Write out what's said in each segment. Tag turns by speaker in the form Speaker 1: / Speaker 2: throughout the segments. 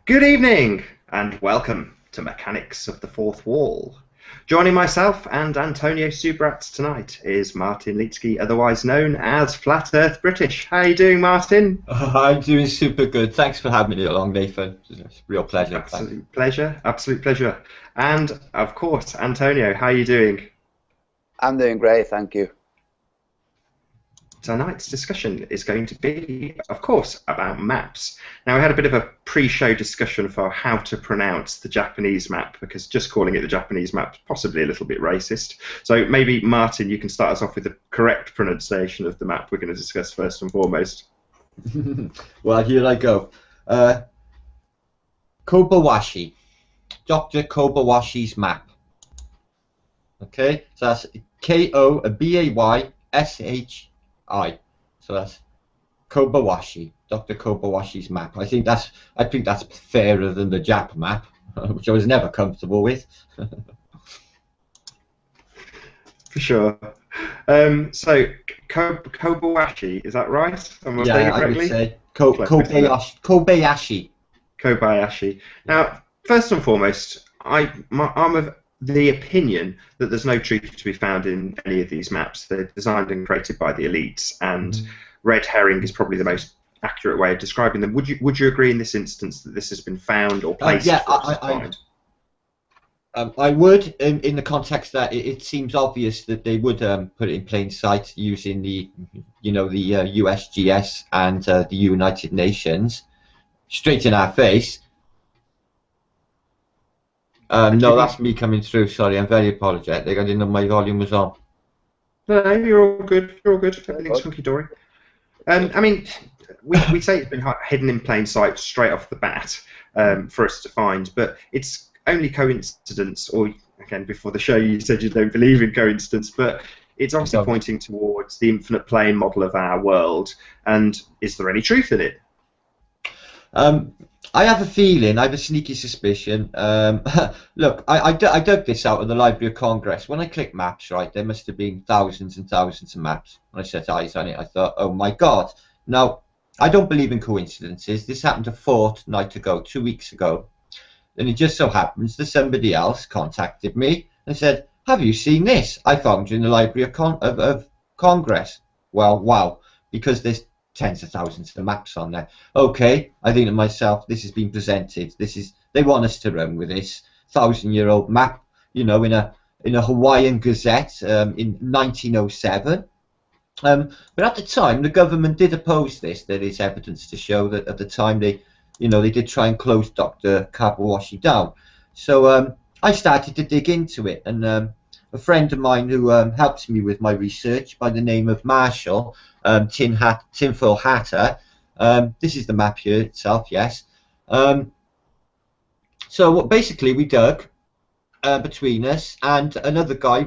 Speaker 1: Good evening and welcome to Mechanics of the Fourth Wall. Joining myself and Antonio Subrat tonight is Martin Leetsky, otherwise known as Flat Earth British. How are you doing, Martin?
Speaker 2: I'm doing super good. Thanks for having me along, Nathan. It's a real pleasure.
Speaker 1: Absolute pleasure, absolute pleasure. And of course, Antonio, how are you doing?
Speaker 3: I'm doing great, thank you.
Speaker 1: Tonight's discussion is going to be, of course, about maps. Now, we had a bit of a pre-show discussion for how to pronounce the Japanese map, because just calling it the Japanese map is possibly a little bit racist. So maybe, Martin, you can start us off with the correct pronunciation of the map we're going to discuss first and foremost.
Speaker 2: Well, here I go. Kobayashi. Dr. Kobayashi's map. Okay, so that's Kobayshi. So that's Kobayashi, Dr. Kobayashi's map. I think that's fairer than the Jap map, which I was never comfortable with.
Speaker 1: For sure. So Kobayashi, is that right? Am I saying it correctly?
Speaker 2: I would say Kobayashi.
Speaker 1: Kobayashi. Now, first and foremost, I'm of the opinion that there's no truth to be found in any of these maps. They're designed and created by the elites, and red herring is probably the most accurate way of describing them. Would you agree in this instance that this has been found or placed?
Speaker 2: I would, in the context that it seems obvious that they would put it in plain sight using the USGS and the United Nations straight in our face. No, that's me coming through. Sorry, I'm very apologetic. I didn't know my volume was on.
Speaker 1: No, you're all good. You're all good. Everything's hunky-dory. I mean, we say it's been hidden in plain sight straight off the bat for us to find, but it's only coincidence, or again, before the show you said you don't believe in coincidence, but it's obviously pointing towards the infinite plane model of our world, and is there any truth in it?
Speaker 2: I have a feeling, I have a sneaky suspicion. Look, I dug this out of the Library of Congress. When I clicked maps, right, there must have been thousands and thousands of maps. When I set eyes on it, I thought, oh my God. Now, I don't believe in coincidences. This happened a fortnight ago, 2 weeks ago. And it just so happens that somebody else contacted me and said, have you seen this? I found you in the Library of Congress. Well, wow, because there's tens of thousands of maps on there. Okay, I think to myself, this has been presented. They want us to run with this 1,000-year-old map, you know, in a Hawaiian Gazette in 1907. But at the time, the government did oppose this. There is evidence to show that at the time they did try and close Dr. Kobayashi down. So I started to dig into it, and a friend of mine who helps me with my research by the name of Marshall, Tinfoil Hatter. This is the map here itself, yes. So basically we dug between us and another guy,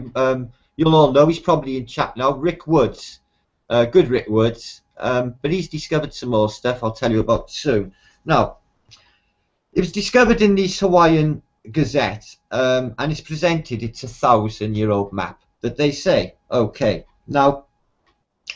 Speaker 2: you'll all know, he's probably in chat now, Rick Woods. Good Rick Woods. But he's discovered some more stuff I'll tell you about soon. Now, it was discovered in this Hawaiian Gazette, and it's presented, it's a 1,000-year-old map that they say. Okay, now,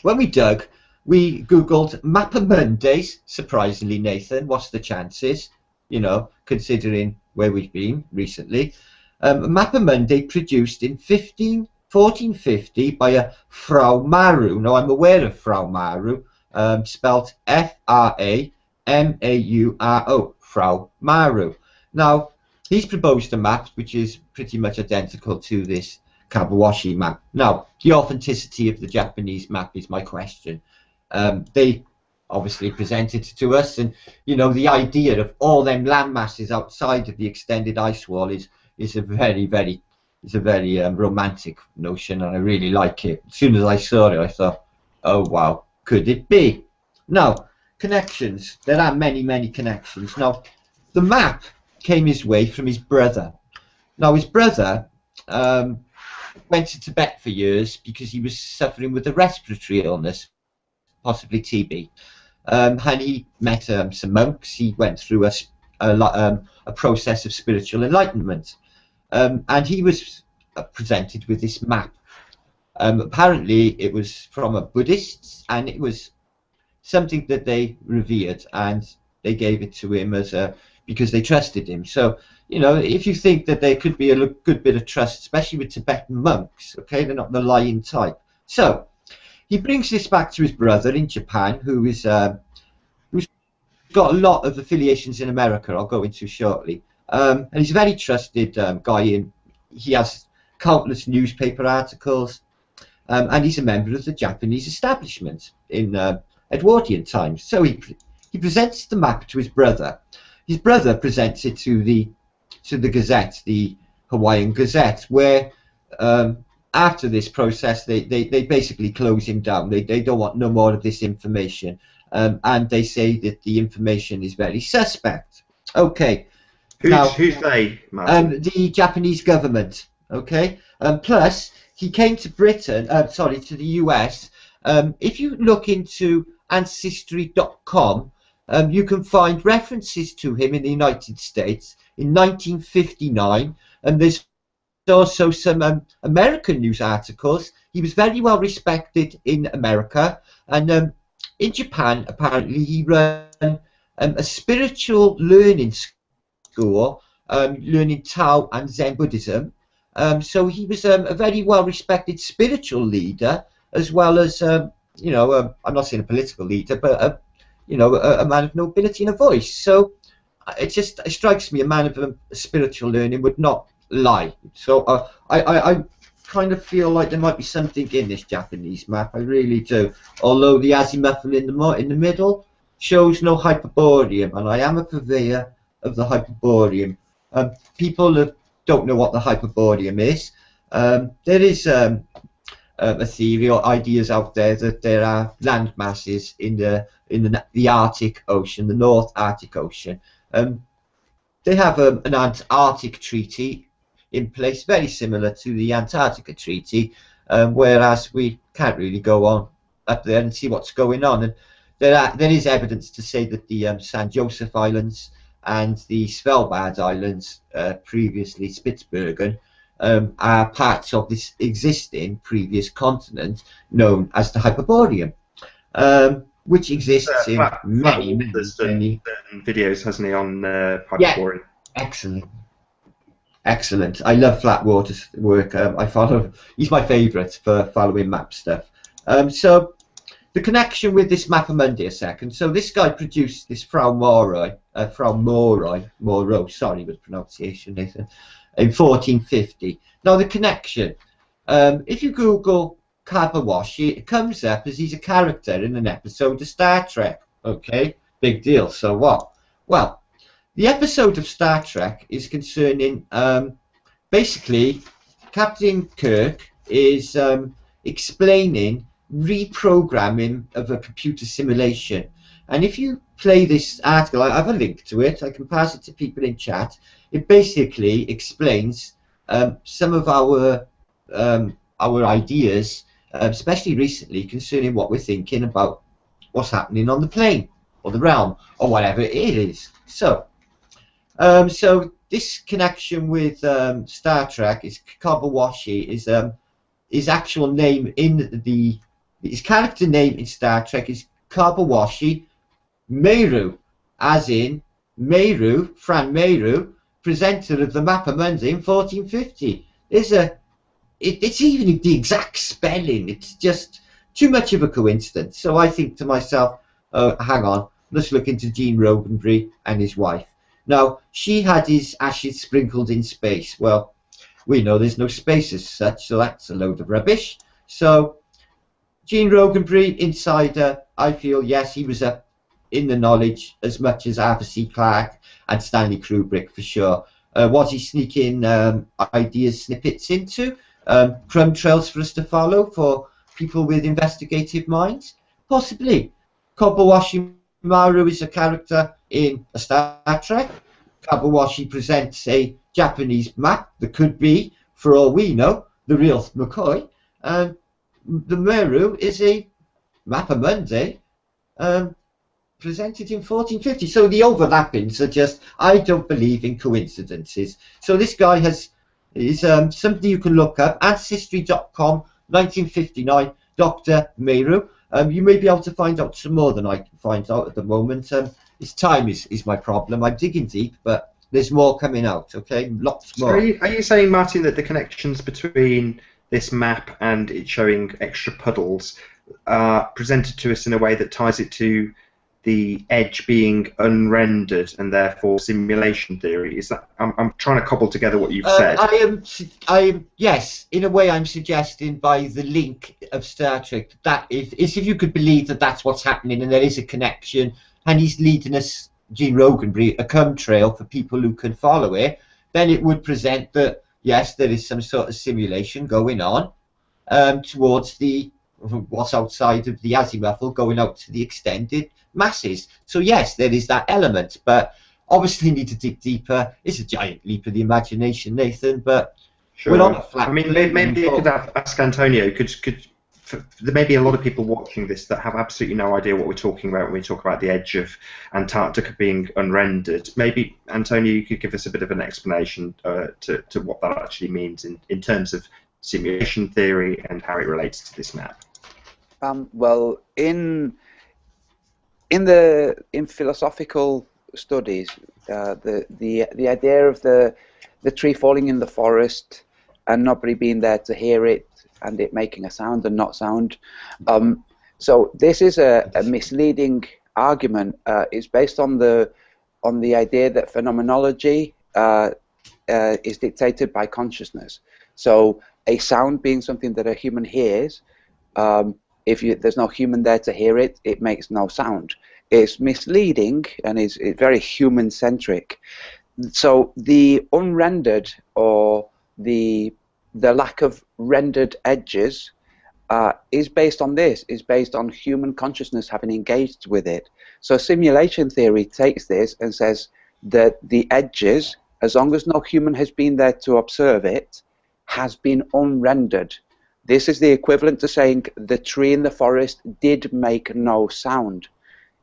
Speaker 2: when we dug, we Googled Mapper Mondays. Surprisingly, Nathan, what's the chances? You know, considering where we've been recently. Mapper Monday produced in 1450 by a Frau Maru. Now, I'm aware of Frau Maru, spelled F-R-A-M-A-U-R-O, Frau Maru. Now, he's proposed a map which is pretty much identical to this Kobayashi map. Now, the authenticity of the Japanese map is my question. They obviously presented it to us, and you know, the idea of all them land masses outside of the extended ice wall is a very romantic notion, and I really like it. As soon as I saw it, I thought, oh wow, could it be? Now, connections. There are many connections. Now, the map came his way from his brother. Now, his brother went to Tibet for years because he was suffering with a respiratory illness, possibly TB. And he met some monks. He went through a process of spiritual enlightenment. And he was presented with this map. Apparently, it was from a Buddhist, and it was something that they revered, and they gave it to him as a because they trusted him. So, you know, if you think that there could be a good bit of trust, especially with Tibetan monks, okay, they're not the lying type. So he brings this back to his brother in Japan, who's got a lot of affiliations in America, I'll go into shortly. And he's a very trusted guy. He has countless newspaper articles, and he's a member of the Japanese establishment in Edwardian times. So he presents the map to his brother. His brother presents it to the Gazette, the Hawaiian Gazette, where after this process they basically close him down. They don't want no more of this information, and they say that the information is very suspect. Okay.
Speaker 1: Who's they, Martin?
Speaker 2: The Japanese government. Okay. Plus, he came to Britain. Sorry, to the US. If you look into Ancestry.com, you can find references to him in the United States in 1959, and there's also some American news articles. He was very well respected in America, and in Japan, apparently, he ran a spiritual learning school, learning Tao and Zen Buddhism. So he was a very well-respected spiritual leader, as well as, you know, I'm not saying a political leader, but you know, a man of nobility and a voice. So it strikes me a man of spiritual learning would not lie. So I kind of feel like there might be something in this Japanese map. I really do. Although the azimuth in the middle shows no hyperboreum, and I am a purveyor of the hyperboreum. People don't know what the hyperboreum is. There is a theory or ideas out there that there are land masses in the Arctic Ocean, the North Arctic Ocean. They have an Antarctic treaty in place, very similar to the Antarctica Treaty, whereas we can't really go on up there and see what's going on. And there is evidence to say that the San Joseph Islands and the Svalbard Islands, previously Spitsbergen, are parts of this existing previous continent known as the Hyperborean, which exists in many
Speaker 1: videos, hasn't he, on Hyperborean?
Speaker 2: Yeah, excellent. I love Flatwater's work. I follow. He's my favourite for following map stuff. So the connection with this Mapamundi a second. So this guy produced this Frau Moreau, sorry with pronunciation, Nathan, in 1450. Now the connection, if you Google Kabawashi, it comes up as he's a character in an episode of Star Trek. Okay, big deal. So what? Well, the episode of Star Trek is concerning, basically, Captain Kirk is explaining reprogramming of a computer simulation. And if you play this article, I have a link to it, I can pass it to people in chat. It basically explains some of our ideas, especially recently, concerning what we're thinking about what's happening on the plane or the realm or whatever it is. So this connection with Star Trek is Kabawashi is his actual name in his character name in Star Trek is Kabawashi Meru, as in Meru, Fran Meru, presenter of the Mapamundi in 1450. It's even the exact spelling. It's just too much of a coincidence. So I think to myself, hang on, let's look into Gene Roddenberry and his wife. Now, she had his ashes sprinkled in space. Well, we know there's no space as such, so that's a load of rubbish. So, Gene Roddenberry, insider, I feel, yes, he was up in the knowledge as much as Arthur C. Clarke and Stanley Kubrick, for sure. Was he sneaking ideas, snippets into? Crumb trails for us to follow for people with investigative minds? Possibly. Kabawashi Maru is a character in a Star Trek. Kabawashi presents a Japanese map that could be, for all we know, the real McCoy. And the Meru is a Mapamundi presented in 1450. So the overlappings are just, I don't believe in coincidences. So this guy is something you can look up, Ancestry.com, 1959, Dr. Meru. You may be able to find out some more than I can find out at the moment. It's time is my problem. I'm digging deep, but there's more coming out. Okay, lots
Speaker 1: So
Speaker 2: more.
Speaker 1: are you saying, Martin, that the connections between this map and it showing extra puddles are presented to us in a way that ties it to the edge being unrendered and therefore simulation theory? Is that I'm trying to cobble together what you've said.
Speaker 2: Yes, in a way, I'm suggesting by the link of Star Trek that if you could believe that that's what's happening and there is a connection, and he's leading us, Gene Roddenberry, a come trail for people who can follow it, then it would present that yes, there is some sort of simulation going on towards what's outside of the azimuthal, going out to the extended masses. So yes, there is that element, but obviously need to dig deeper. It's a giant leap of the imagination, Nathan, but
Speaker 1: Sure.
Speaker 2: we're on a flat.
Speaker 1: I mean, maybe you could ask Antonio. There may be a lot of people watching this that have absolutely no idea what we're talking about when we talk about the edge of Antarctica being unrendered. Maybe, Antonio, you could give us a bit of an explanation to what that actually means in terms of simulation theory and how it relates to this map.
Speaker 3: Well, in philosophical studies, the idea of the tree falling in the forest and nobody being there to hear it, and it making a sound and not sound. So this is a misleading argument. It's based on the idea that phenomenology is dictated by consciousness. So a sound being something that a human hears, if there's no human there to hear it, it makes no sound. It's misleading and it's very human-centric. So the unrendered, or the lack of rendered edges, is based on this, is based on human consciousness having engaged with it. So simulation theory takes this and says that the edges, as long as no human has been there to observe it, has been unrendered. This is the equivalent to saying the tree in the forest did make no sound.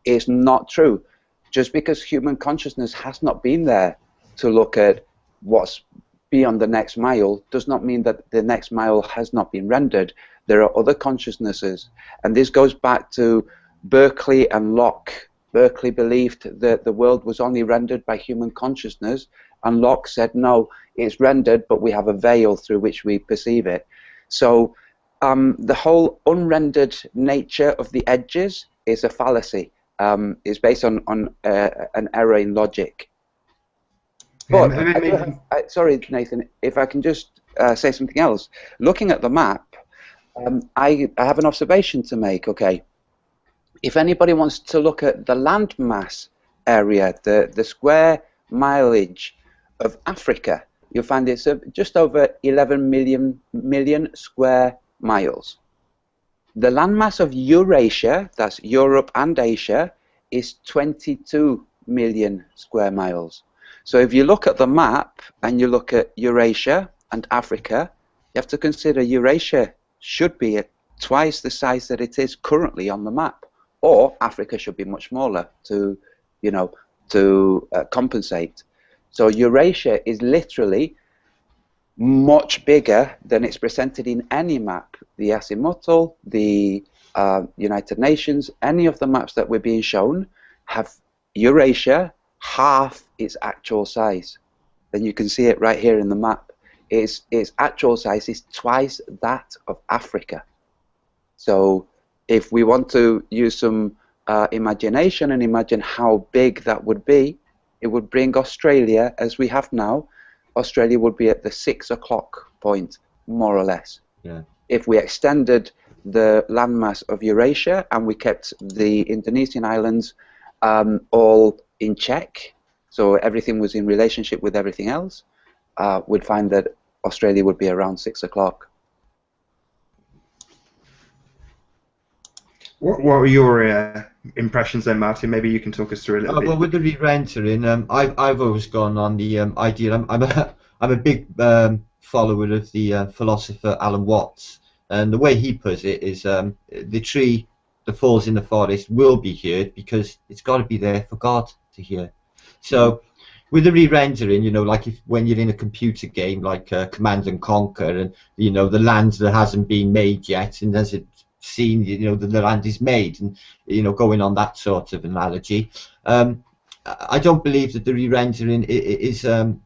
Speaker 3: It's not true. Just because human consciousness has not been there to look at what's beyond the next mile does not mean that the next mile has not been rendered. There are other consciousnesses, and this goes back to Berkeley and Locke. Berkeley believed that the world was only rendered by human consciousness, and Locke said no, it's rendered, but we have a veil through which we perceive it. So the whole unrendered nature of the edges is a fallacy. It's based on an error in logic. But sorry, Nathan, if I can just say something else. Looking at the map, I have an observation to make. Okay, if anybody wants to look at the landmass area, the square mileage of Africa, you'll find it's just over 11 million square miles. The landmass of Eurasia, that's Europe and Asia, is 22 million square miles. So if you look at the map and you look at Eurasia and Africa, you have to consider Eurasia should be at twice the size that it is currently on the map, or Africa should be much smaller to, compensate. So Eurasia is literally much bigger than it's presented in any map. The azimuthal, the United Nations, any of the maps that we're being shown have Eurasia half its actual size. And you can see it right here in the map. Its actual size is twice that of Africa. So if we want to use some imagination and imagine how big that would be, it would bring Australia, as we have now, Australia would be at the 6 o'clock point, more or less.
Speaker 2: Yeah.
Speaker 3: If we extended the landmass of Eurasia and we kept the Indonesian islands all in check, so everything was in relationship with everything else, we'd find that Australia would be around 6 o'clock.
Speaker 1: What were your impressions then, Martin? Maybe you can talk us through a little bit.
Speaker 2: Well, with the re-rendering, I've always gone on the idea. I'm a big follower of the philosopher Alan Watts, and the way he puts it is the tree that falls in the forest will be heard because it's got to be there for God to hear. So with the re-rendering, like when you're in a computer game like Command and Conquer, and the land that hasn't been made yet, and as it seen, you know, the land is made, and, you know, going on that sort of analogy. I don't believe that the re-rendering is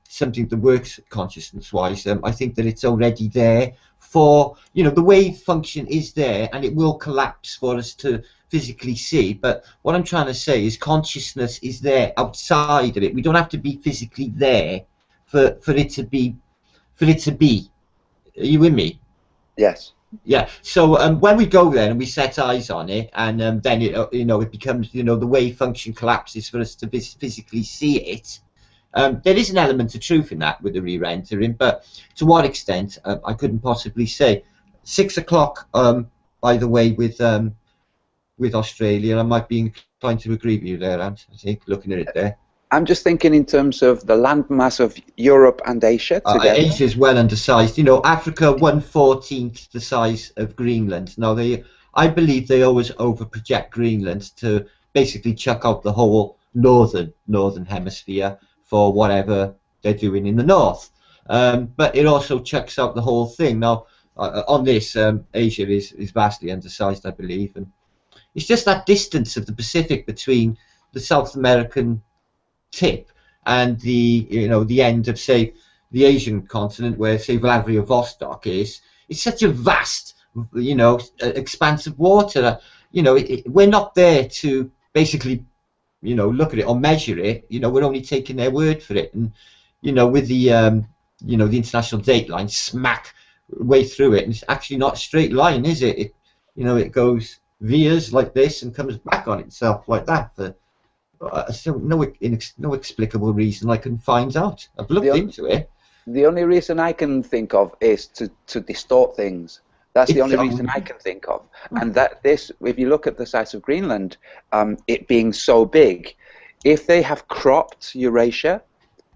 Speaker 2: something that works consciousness-wise. I think that it's already there for, you know, the wave function is there, and it will collapse for us to physically see. But what I'm trying to say is consciousness is there outside of it. We don't have to be physically there for it to be. Are you with me?
Speaker 3: Yes.
Speaker 2: Yeah. So when we go there and we set eyes on it, and then it, you know, it becomes, you know, the wave function collapses for us to physically see it. There is an element of truth in that with the re-rendering, but to what extent, I couldn't possibly say. 6 o'clock, by the way, with Australia, I might be inclined to agree with you there, Ant. I think, looking at it there.
Speaker 3: I'm just thinking in terms of the landmass of Europe and Asia together.
Speaker 2: Asia is well undersized. You know, Africa 1/14 the size of Greenland. Now, I believe they always overproject Greenland to basically chuck out the whole northern hemisphere for whatever they're doing in the north. But it also chucks out the whole thing. Now, on this, Asia is vastly undersized, I believe, and it's just that distance of the Pacific between the South American tip and the, you know, the end of, say, the Asian continent, where, say, Vladivostok is. It's such a vast, you know, expanse of water. You know, we're not there to basically, you know, look at it or measure it. You know, we're only taking their word for it. And, you know, with the you know, the international date line smack way through it, and it's actually not a straight line, is it? You know, it goes, veers like this and comes back on itself like that. So no explicable reason I can find out. I've looked into it.
Speaker 3: The only reason I can think of is to distort things. That's the only reason I can think of. And that this, if you look at the size of Greenland, it being so big, if they have cropped Eurasia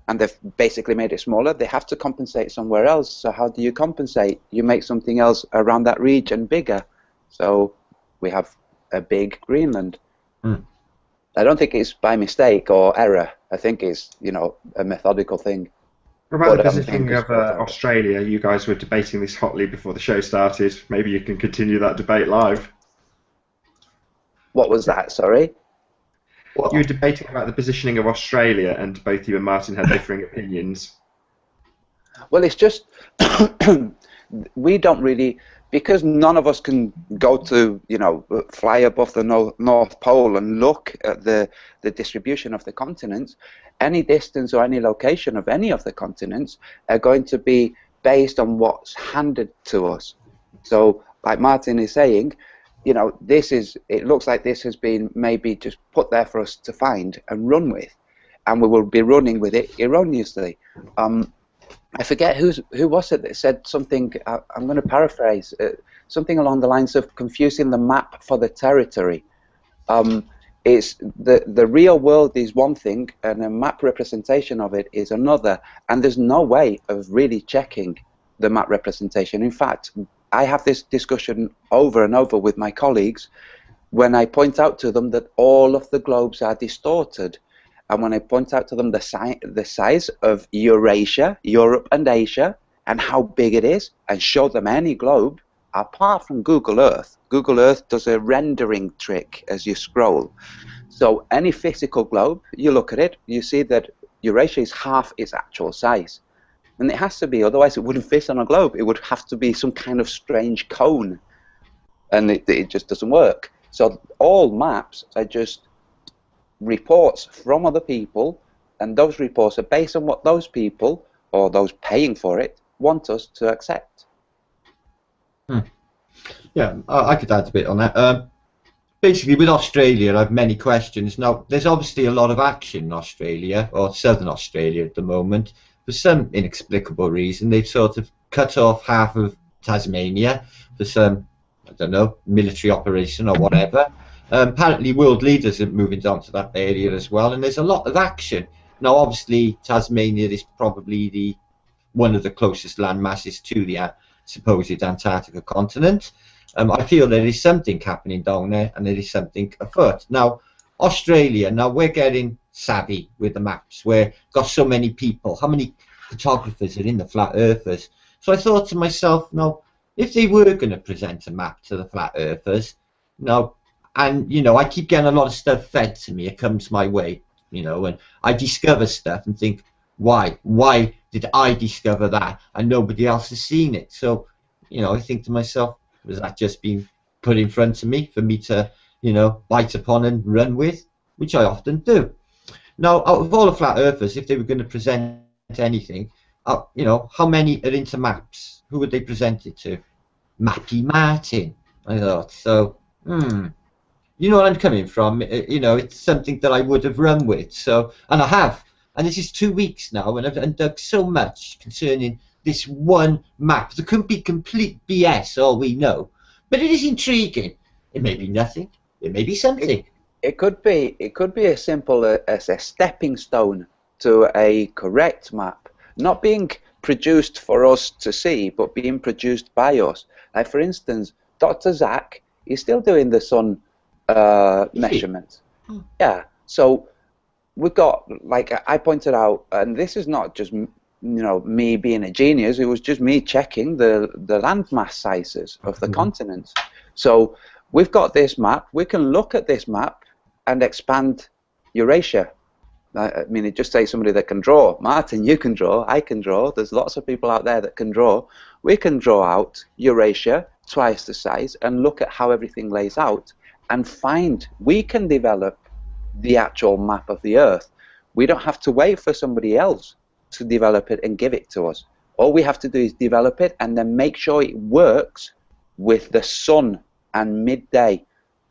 Speaker 3: and they've basically made it smaller, they have to compensate somewhere else. So how do you compensate? You make something else around that region bigger. So we have a big Greenland. I don't think it's by mistake or error. I think it's, you know, a methodical thing.
Speaker 1: What about the positioning of Australia? You guys were debating this hotly before the show started. Maybe you can continue that debate live.
Speaker 3: What was that, sorry?
Speaker 1: You were debating about the positioning of Australia, and both you and Martin had differing opinions.
Speaker 3: Well, it's just, we don't really, because none of us can go to, you know, fly above the North Pole and look at the distribution of the continents. Any distance or any location of any of the continents are going to be based on what's handed to us. So, like Martin is saying, you know, it looks like this has been maybe just put there for us to find and run with, and we will be running with it erroneously. I forget who was it that said something, I'm going to paraphrase, something along the lines of confusing the map for the territory. It's the real world is one thing, and a map representation of it is another, and there's no way of really checking the map representation. In fact, I have this discussion over and over with my colleagues when I point out to them that all of the globes are distorted. And when I point out to them the size of Eurasia, Europe and Asia, and how big it is, and show them any globe, apart from Google Earth. Google Earth does a rendering trick as you scroll. So any physical globe, you look at it, you see that Eurasia is half its actual size. And it has to be, otherwise it wouldn't fit on a globe. It would have to be some kind of strange cone. And it just doesn't work. So all maps are just reports from other people, and those reports are based on what those people, or those paying for it, want us to accept.
Speaker 2: Yeah, I could add a bit on that. Basically, with Australia, I have many questions. Now, there's obviously a lot of action in Australia, or Southern Australia at the moment. For some inexplicable reason, they've sort of cut off half of Tasmania for some, I don't know, military operation or whatever. Apparently, world leaders are moving down to that area as well, and there's a lot of action. Now, obviously, Tasmania is probably one of the closest land masses to the supposed Antarctica continent. I feel there is something happening down there, and there is something afoot. Now, Australia, now we're getting savvy with the maps. We've got so many people. How many photographers are in the flat earthers? So I thought to myself, no, if they were going to present a map to the flat earthers, now, and you know, I keep getting a lot of stuff fed to me. It comes my way, you know, and I discover stuff and think, why did I discover that and nobody else has seen it? So, you know, I think to myself, was that just being put in front of me for me to, you know, bite upon and run with, which I often do. Now, out of all the flat earthers, if they were going to present anything, you know, how many are into maps? Who would they present it to? Mappy Martin, I thought. So, you know where I'm coming from. You know, it's something that I would have run with. So, and I have. And this is 2 weeks now, and I've dug so much concerning this one map. There could be complete BS, all we know. But it is intriguing. It may be nothing. It may be something.
Speaker 3: It could be as simple as a stepping stone to a correct map, not being produced for us to see, but being produced by us. Like, for instance, Dr. Zach is still doing the sun measurements. Yeah. So we've got, like I pointed out, and this is not just, you know, me being a genius. It was just me checking the landmass sizes of the continents. So we've got this map. We can look at this map and expand Eurasia. I mean, it just takes somebody that can draw. Martin, you can draw. I can draw. There's lots of people out there that can draw. We can draw out Eurasia twice the size and look at how everything lays out and find. We can develop the actual map of the Earth. We don't have to wait for somebody else to develop it and give it to us. All we have to do is develop it and then make sure it works with the sun and midday,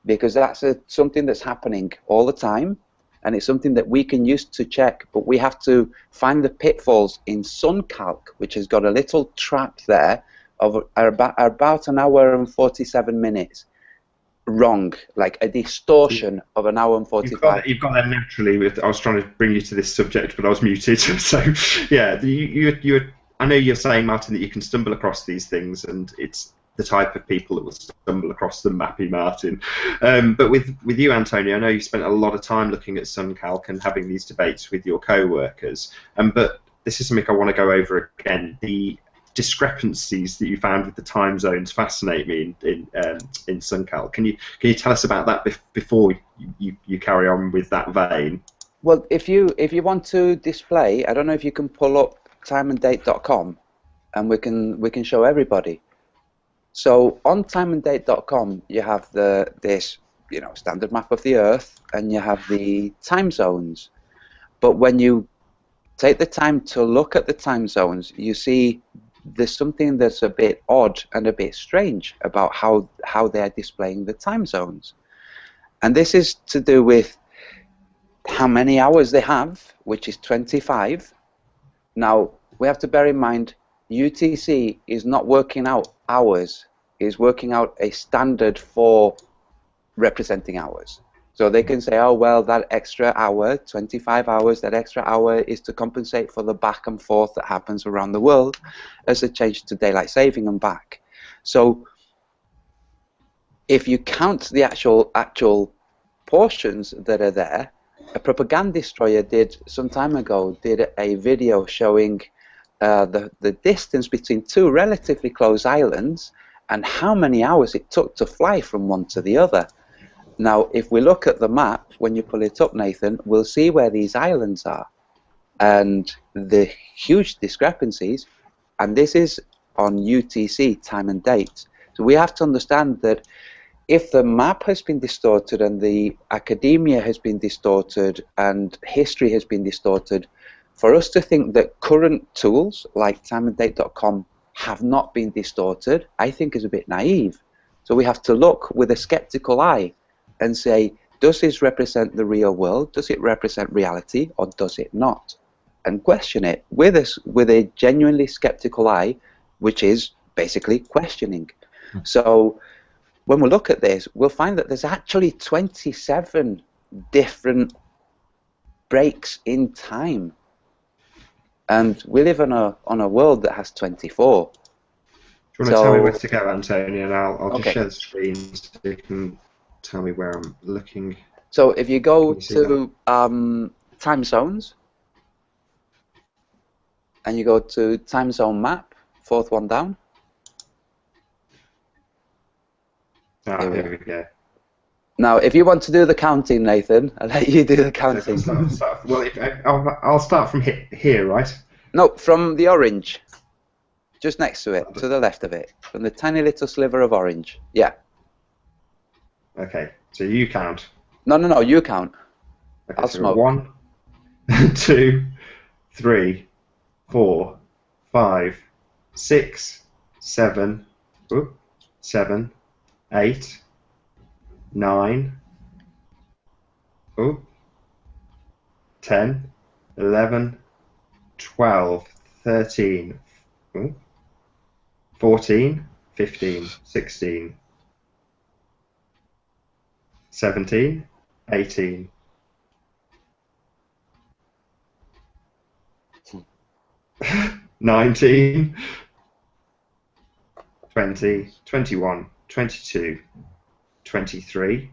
Speaker 3: because that's something that's happening all the time, and it's something that we can use to check. But we have to find the pitfalls in SunCalc, which has got a little trap there of about an hour and 47 minutes wrong, like a distortion of an hour and 45.
Speaker 1: You've got that naturally. I was trying to bring you to this subject, but I was muted. So, yeah, I know you're saying, Martin, that you can stumble across these things, and it's the type of people that will stumble across them, Mappy Martin. But with you, Antonio, I know you spent a lot of time looking at SunCalc and having these debates with your co-workers. But this is something I want to go over again. The discrepancies that you found with the time zones fascinate me in SunCalc. Can you tell us about that before you carry on with that vein?
Speaker 3: Well, if you want to display, I don't know if you can pull up timeanddate.com, and we can show everybody. So on timeanddate.com, you have this standard map of the Earth, and you have the time zones. But when you take the time to look at the time zones, you see there's something that's a bit odd and a bit strange about how they're displaying the time zones. And this is to do with how many hours they have, which is 25. Now, we have to bear in mind, UTC is not working out hours, is working out a standard for representing hours. So they can say, oh, well, that extra hour, 25 hours, that extra hour is to compensate for the back and forth that happens around the world as a change to daylight saving and back. So if you count the actual portions that are there, a propaganda destroyer some time ago did a video showing the distance between two relatively close islands and how many hours it took to fly from one to the other. Now, if we look at the map, when you pull it up, Nathan, we'll see where these islands are and the huge discrepancies, and this is on UTC, time and date. So we have to understand that if the map has been distorted and the academia has been distorted and history has been distorted, for us to think that current tools like timeanddate.com have not been distorted, I think is a bit naive. So we have to look with a skeptical eye and say, does this represent the real world? Does it represent reality, or does it not? And question it with a genuinely skeptical eye, which is basically questioning. So when we look at this, we'll find that there's actually 27 different breaks in time. And we live on a world that has 24.
Speaker 1: Do you want to tell me where to go, Antonio? And I'll just share the screen so you can tell me where I'm looking.
Speaker 3: So if you go to time zones, and you go to time zone map, fourth one down,
Speaker 1: Here we go.
Speaker 3: Now, if you want to do the counting, Nathan, I'll let you do the counting.
Speaker 1: Well, I'll start from here, right?
Speaker 3: No, from the orange. Just next to it, to the left of it. From the tiny little sliver of orange. Yeah.
Speaker 1: Okay, so you count.
Speaker 3: No, you count.
Speaker 1: Okay,
Speaker 3: I'll
Speaker 1: so
Speaker 3: smoke.
Speaker 1: 1, 2, 3, 4, 5, 6, 7, 8, 9, 10, 11, 12, 13, 14, 15, 16, 17, 18, 19, 20, 21, 22, 23,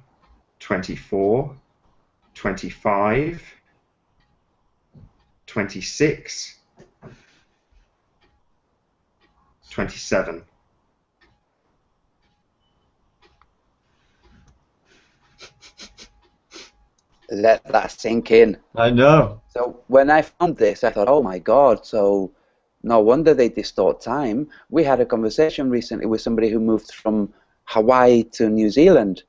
Speaker 1: 24, 25, 26, 27.
Speaker 3: Let that sink in.
Speaker 2: I know.
Speaker 3: So when I found this, I thought, oh my God, so no wonder they distort time. We had a conversation recently with somebody who moved from Hawaii to New Zealand,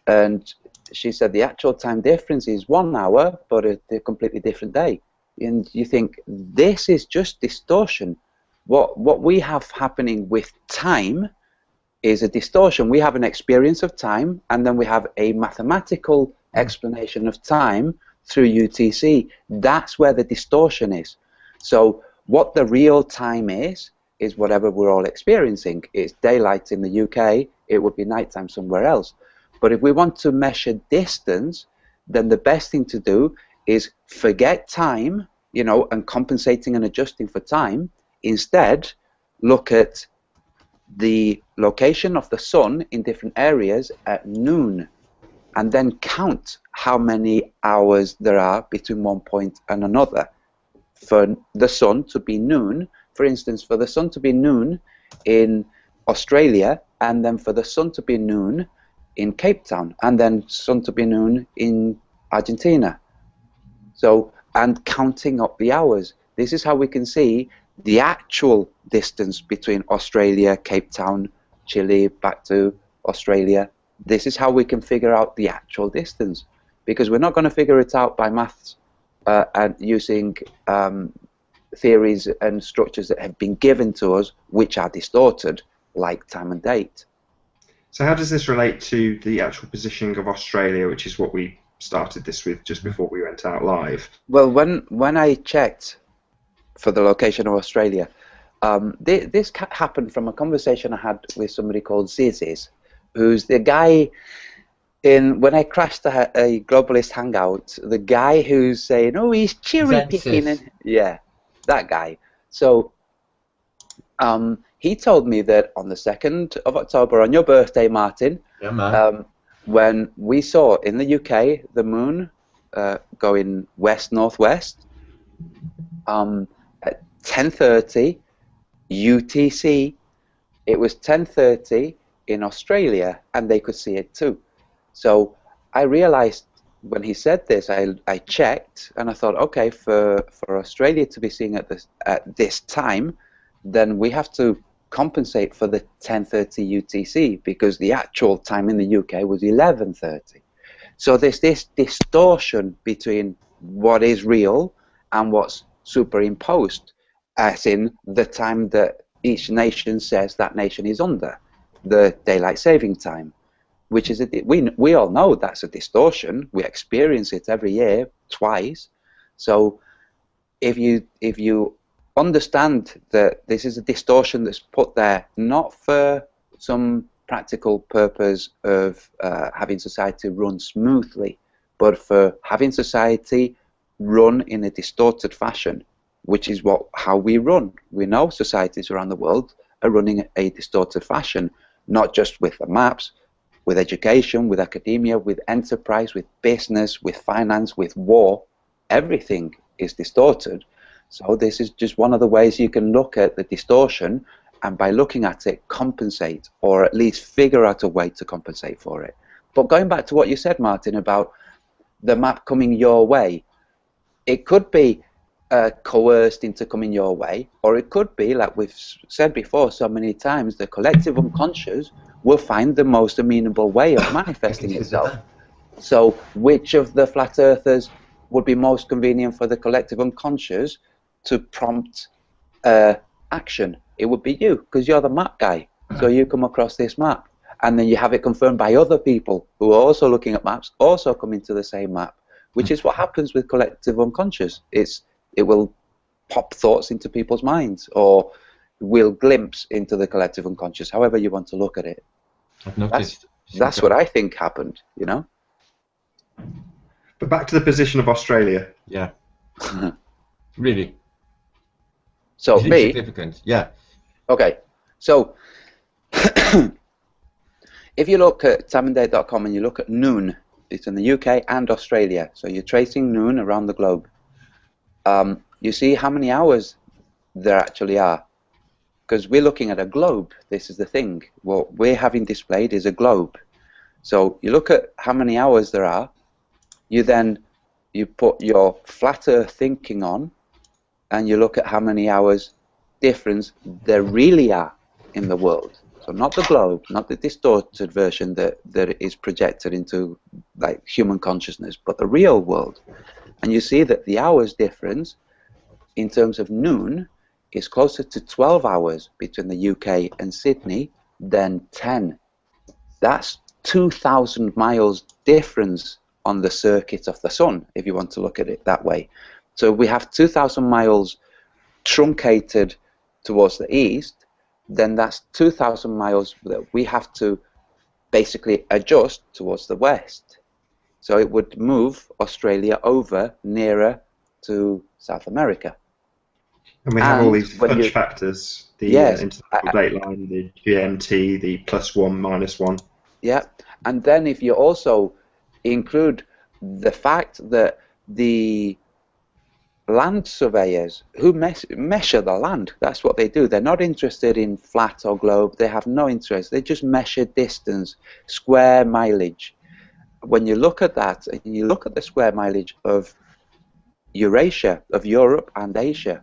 Speaker 3: and she said the actual time difference is 1 hour, but a completely different day. And you think, this is just distortion. What we have happening with time is a distortion. We have an experience of time, and then we have a mathematical explanation of time through UTC. That's where the distortion is. So what the real time is whatever we're all experiencing. It's daylight in the UK, it would be nighttime somewhere else. But if we want to measure distance, then the best thing to do is forget time, you know, and compensating and adjusting for time. Instead, look at the location of the sun in different areas at noon, and then count how many hours there are between one point and another. For the sun to be noon, for instance, for the sun to be noon in Australia, and then for the sun to be noon in Cape Town, and then sun to be noon in Argentina. So, and counting up the hours. This is how we can see the actual distance between Australia, Cape Town, Chile, back to Australia. This is how we can figure out the actual distance, because we're not going to figure it out by maths and using theories and structures that have been given to us, which are distorted, like time and date.
Speaker 1: So how does this relate to the actual positioning of Australia, which is what we started this with just before we went out live?
Speaker 3: Well, when I checked for the location of Australia, this happened from a conversation I had with somebody called Zizis, who's the guy when I crashed a globalist hangout, the guy who's saying, oh, he's cherry picking, and yeah, that guy. So he told me that on the 2nd of October, on your birthday, Martin,
Speaker 2: yeah, man.
Speaker 3: When we saw in the UK the moon going west-northwest at 10:30 UTC, it was 10:30 in Australia, and they could see it too. So I realized when he said this, I checked, and I thought, okay, for Australia to be seeing at this time, then we have to compensate for the 10:30 UTC, because the actual time in the UK was 11:30. So there's this distortion between what is real and what's superimposed, as in the time that each nation says that nation is under, the daylight saving time, which is we all know that's a distortion. We experience it every year twice. So if you understand that this is a distortion that's put there not for some practical purpose of having society run smoothly, but for having society run in a distorted fashion, which is how we run. We know societies around the world are running a distorted fashion, not just with the maps, with education, with academia, with enterprise, with business, with finance, with war. Everything is distorted. So this is just one of the ways you can look at the distortion and by looking at it, compensate, or at least figure out a way to compensate for it. But going back to what you said, Martin, about the map coming your way, it could be coerced into coming your way, or it could be, like we've said before so many times, the collective unconscious will find the most amenable way of manifesting itself. So which of the flat earthers would be most convenient for the collective unconscious to prompt action? It would be you, because you're the map guy. So you come across this map, and then you have it confirmed by other people who are also looking at maps, also coming to the same map, which is what happens with collective unconscious. It will pop thoughts into people's minds, or will glimpse into the collective unconscious, however you want to look at it.
Speaker 2: I've noticed.
Speaker 3: That's what I think happened, you know?
Speaker 1: But back to the position of Australia.
Speaker 2: Yeah. Really.
Speaker 3: So
Speaker 2: It's
Speaker 3: me,
Speaker 2: significant. Yeah.
Speaker 3: okay, so if you look at timandate.com and you look at noon, it's in the UK and Australia, so you're tracing noon around the globe. You see how many hours there actually are, because we're looking at a globe. This is the thing. What we're having displayed is a globe. So you look at how many hours there are, you put your flat earth thinking on, and you look at how many hours difference there really are in the world. So not the globe, not the distorted version that is projected into like human consciousness, but the real world. And you see that the hours difference in terms of noon is closer to 12 hours between the UK and Sydney than 10. That's 2,000 miles difference on the circuit of the sun, if you want to look at it that way. So we have 2,000 miles truncated towards the east, then that's 2,000 miles that we have to basically adjust towards the west. So it would move Australia over nearer to South America.
Speaker 1: And we have all these punch factors, the
Speaker 3: yes,
Speaker 1: international date line, the GMT, the +1, -1.
Speaker 3: Yeah, and then if you also include the fact that the land surveyors who measure the land, that's what they do. They're not interested in flat or globe. They have no interest. They just measure distance, square mileage. When you look at that, and you look at the square mileage of Eurasia, of Europe and Asia,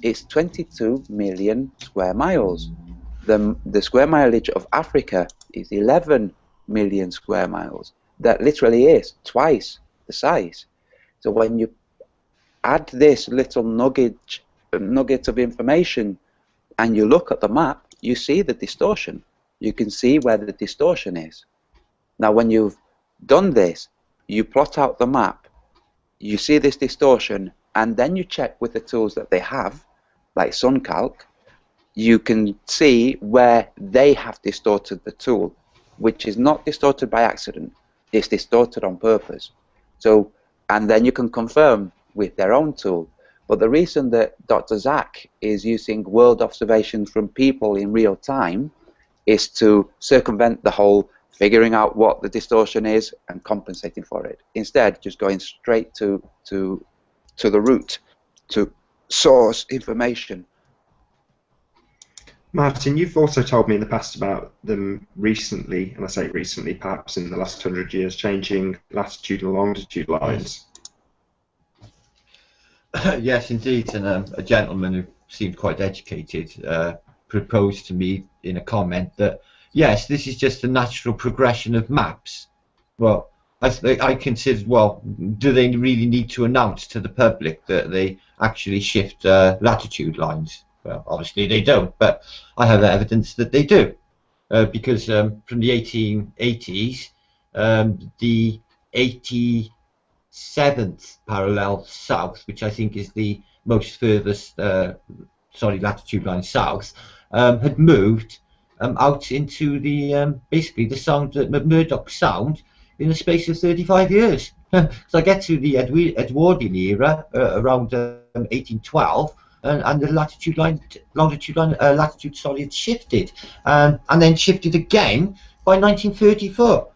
Speaker 3: it's 22 million square miles. The square mileage of Africa is 11 million square miles. That literally is twice the size. So when you add this little nugget of information and you look at the map, you see the distortion. You can see where the distortion is. Now when you've done this, you plot out the map, you see this distortion, and then you check with the tools that they have, like SunCalc, you can see where they have distorted the tool, which is not distorted by accident, it's distorted on purpose. So, and then you can confirm with their own tool. But the reason that Dr. Zach is using world observations from people in real time is to circumvent the whole figuring out what the distortion is and compensating for it. Instead, just going straight to the root, to source information.
Speaker 1: Martin, you've also told me in the past about them recently, and I say recently, perhaps in the last 100 years, changing latitude and longitude lines.
Speaker 2: Yes, indeed, and a gentleman who seemed quite educated proposed to me in a comment that yes, this is just a natural progression of maps. Well, I considered, well, do they really need to announce to the public that they actually shift latitude lines? Well, obviously they don't, but I have evidence that they do, because from the 1880s, the 87th parallel south, which I think is the most furthest latitude line south, had moved out into the basically the sound Murdoch Sound in the space of 35 years. So I get to the Edwardian era around 1812, and the latitude shifted, and then shifted again by 1934,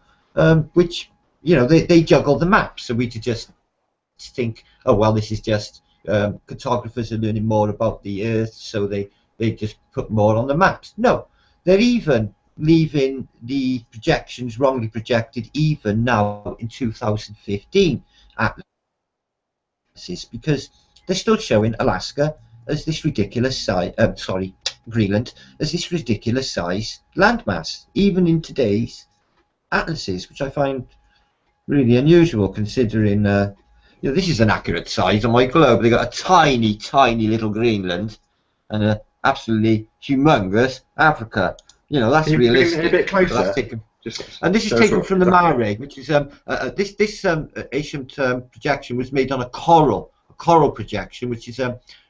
Speaker 2: which, you know, they juggle the maps. So we could just think, oh well, this is just cartographers are learning more about the Earth, so they they just put more on the maps. No, they're even leaving the projections wrongly projected even now in 2015 atlases, because they're still showing Alaska as this ridiculous size, Greenland as this ridiculous size landmass, even in today's atlases, which I find really unusual considering you know, this is an accurate size on my globe. They got a tiny, tiny little Greenland and a absolutely humongous Africa. You know, that's realistic.
Speaker 1: A bit closer.
Speaker 2: That's taken, and this is taken from the Mare, which is this ancient projection was made on a coral projection, which is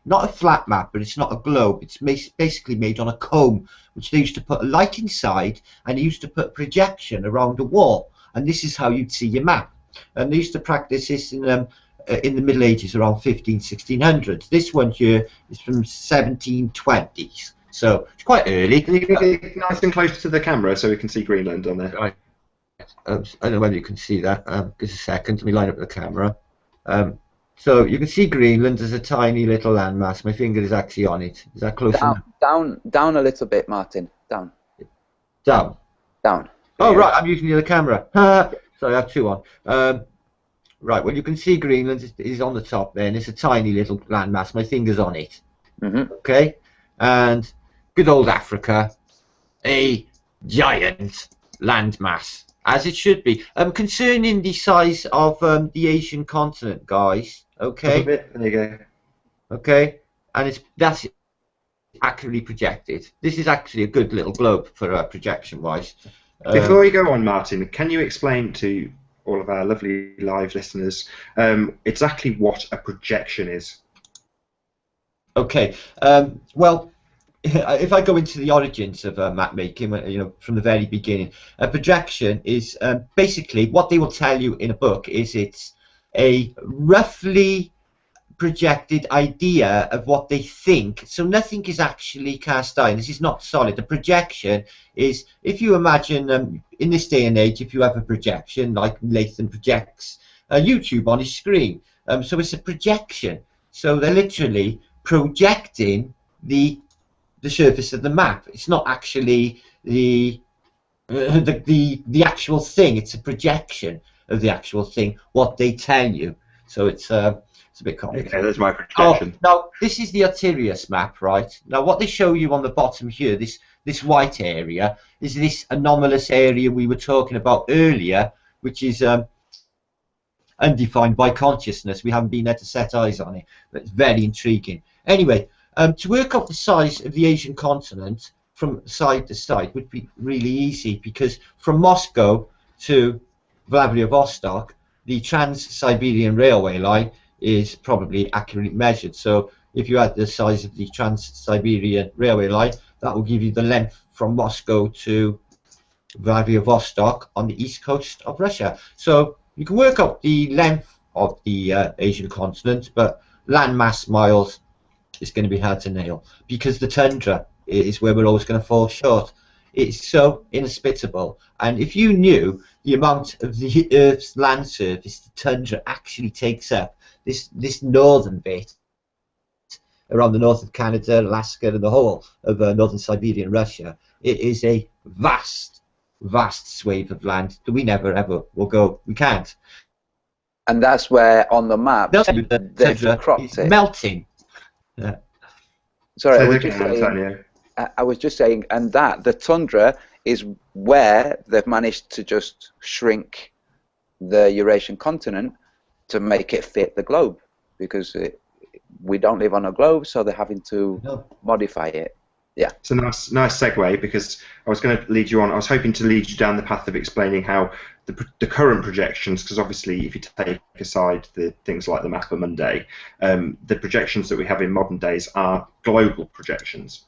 Speaker 2: not a flat map, but it's not a globe. It's basically made on a comb, which they used to put a light inside, and they used to put projection around the wall, and this is how you'd see your map. And they used to practice this in the Middle Ages, around 1600s. This one here is from 1720s. So it's quite early.
Speaker 1: Can you get nice and close to the camera so we can see Greenland on there?
Speaker 2: Right. I don't know whether you can see that. Just a second. Let me line up the camera. So you can see Greenland as a tiny little landmass. My finger is actually on it. Is that close enough?
Speaker 3: Down a little bit, Martin. Down.
Speaker 2: Down.
Speaker 3: Down.
Speaker 2: Oh, right. I'm using the other camera. Sorry, I have two on. Right. Well, you can see Greenland is on the top there, and it's a tiny little landmass. My finger's on it.
Speaker 3: Mm-hmm.
Speaker 2: Okay. And good old Africa, a giant landmass, as it should be. Concerning the size of the Asian continent, guys. Okay.
Speaker 1: There you go.
Speaker 2: Okay. And that's accurately projected. This is actually a good little globe for projection-wise.
Speaker 1: Before you go on, Martin, can you explain to all of our lovely live listeners exactly what a projection is?
Speaker 2: Okay. Well, if I go into the origins of map making, you know, from the very beginning, a projection is basically what they will tell you in a book is it's a roughly projected idea of what they think. So nothing is actually cast iron. This is not solid. A projection is, if you imagine in this day and age, if you have a projection like Lathan projects YouTube on his screen, so it's a projection. So they're literally projecting the surface of the map. It's not actually the actual thing. It's a projection of the actual thing, what they tell you. So it's a bit complicated.
Speaker 1: Okay, there's my projection.
Speaker 2: Oh, now this is the Artirius map, right? Now what they show you on the bottom here, this white area, is this anomalous area we were talking about earlier, which is undefined by consciousness. We haven't been able to set eyes on it, but it's very intriguing. Anyway, to work out the size of the Asian continent from side to side would be really easy, because from Moscow to Vladivostok, the Trans-Siberian Railway line is probably accurately measured. So if you add the size of the Trans-Siberian Railway line, that will give you the length from Moscow to Vladivostok on the east coast of Russia. So you can work out the length of the Asian continent, but landmass miles is going to be hard to nail, because the tundra is where we're always going to fall short. It's so inhospitable, and if you knew the amount of the Earth's land surface the tundra actually takes up, this northern bit around the north of Canada, Alaska, and the whole of northern Siberian Russia, it is a vast swathe of land that we never ever will go. We can't.
Speaker 3: And that's where on the map they've cropped it.
Speaker 2: Melting. Yeah.
Speaker 3: Sorry, I was just saying, and that the tundra is where they've managed to just shrink the Eurasian continent to make it fit the globe, because we don't live on a globe, so they're having to modify it. Yeah.
Speaker 1: It's a nice segue, because I was going to lead you on. I was hoping to lead you down the path of explaining how the current projections, because obviously if you take aside the things like the Mapper Monday, the projections that we have in modern days are global projections.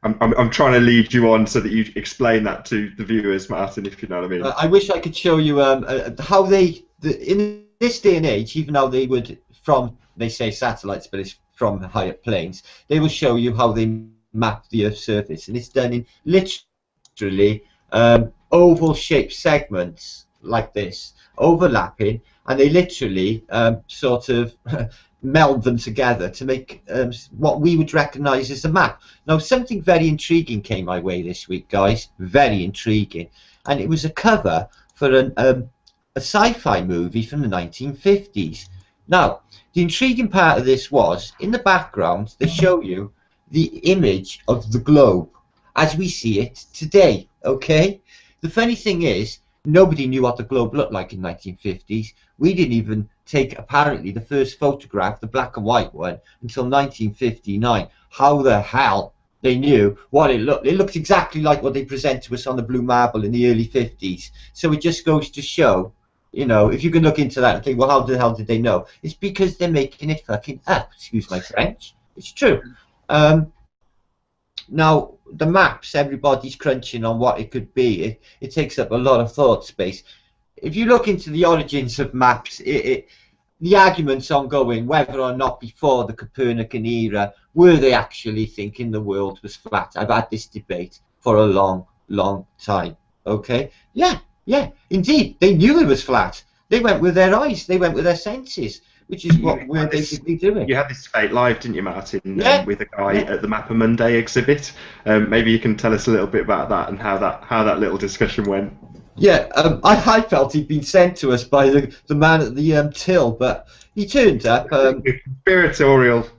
Speaker 1: I'm trying to lead you on so that you explain that to the viewers, Martin, if you know what I mean.
Speaker 2: I wish I could show you how in this day and age, even though they would they say satellites, but it's from higher planes, they will show you how they map the Earth's surface, and it's done in literally oval-shaped segments like this, overlapping, and they literally sort of meld them together to make what we would recognise as a map. Now, something very intriguing came my way this week, guys. Very intriguing, and it was a cover for a sci-fi movie from the 1950s. Now, the intriguing part of this was, in the background, they show you the image of the globe as we see it today, okay? The funny thing is, nobody knew what the globe looked like in the 1950s. We didn't even take, apparently, the first photograph, the black and white one, until 1959. How the hell they knew what it looked? It looked exactly like what they present to us on the blue marble in the early 50s. So it just goes to show, you know, if you can look into that and think, well, how the hell did they know? It's because they're making it fucking up. Excuse my French. It's true. Now, the maps, everybody's crunching on what it could be. It takes up a lot of thought space. If you look into the origins of maps, the argument's ongoing whether or not before the Copernican era, were they actually thinking the world was flat? I've had this debate for a long, long time. Okay? Yeah, indeed. They knew it was flat. They went with their eyes. They went with their senses, which is what we're basically doing.
Speaker 1: You had this debate live, didn't you, Martin, with a guy at the Mapper Monday exhibit? Maybe you can tell us a little bit about that and how that little discussion went.
Speaker 2: Yeah, I felt he'd been sent to us by the man at the till, but he turned up.
Speaker 1: Conspiratorial.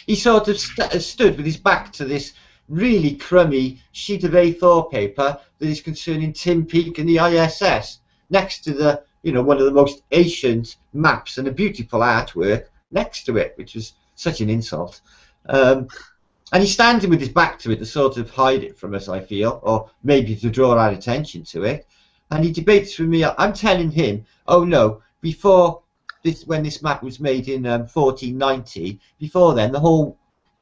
Speaker 2: He sort of stood with his back to this really crummy sheet of A4 paper that is concerning Tim Peake and the ISS, next to the, you know, one of the most ancient maps and a beautiful artwork next to it, which was such an insult. And he's standing with his back to it to sort of hide it from us, I feel, or maybe to draw our attention to it. And he debates with me. I'm telling him, oh no, before this, when this map was made in 1490, before then the whole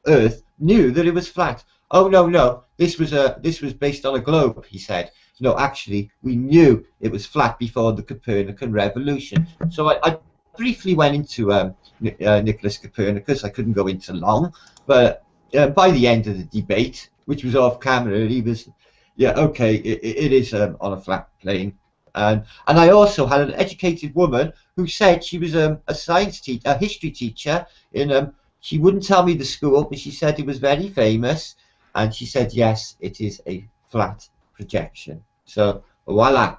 Speaker 2: Earth knew that it was flat. Oh no, this was based on a globe, he said. No, actually, we knew it was flat before the Copernican revolution. So I briefly went into Nicholas Copernicus. I couldn't go into long, but by the end of the debate, which was off camera, he was, yeah, okay, it is on a flat plane. And I also had an educated woman who said she was a science teacher, a history teacher. She wouldn't tell me the school, but she said it was very famous. And she said, yes, it is a flat projection. So voila,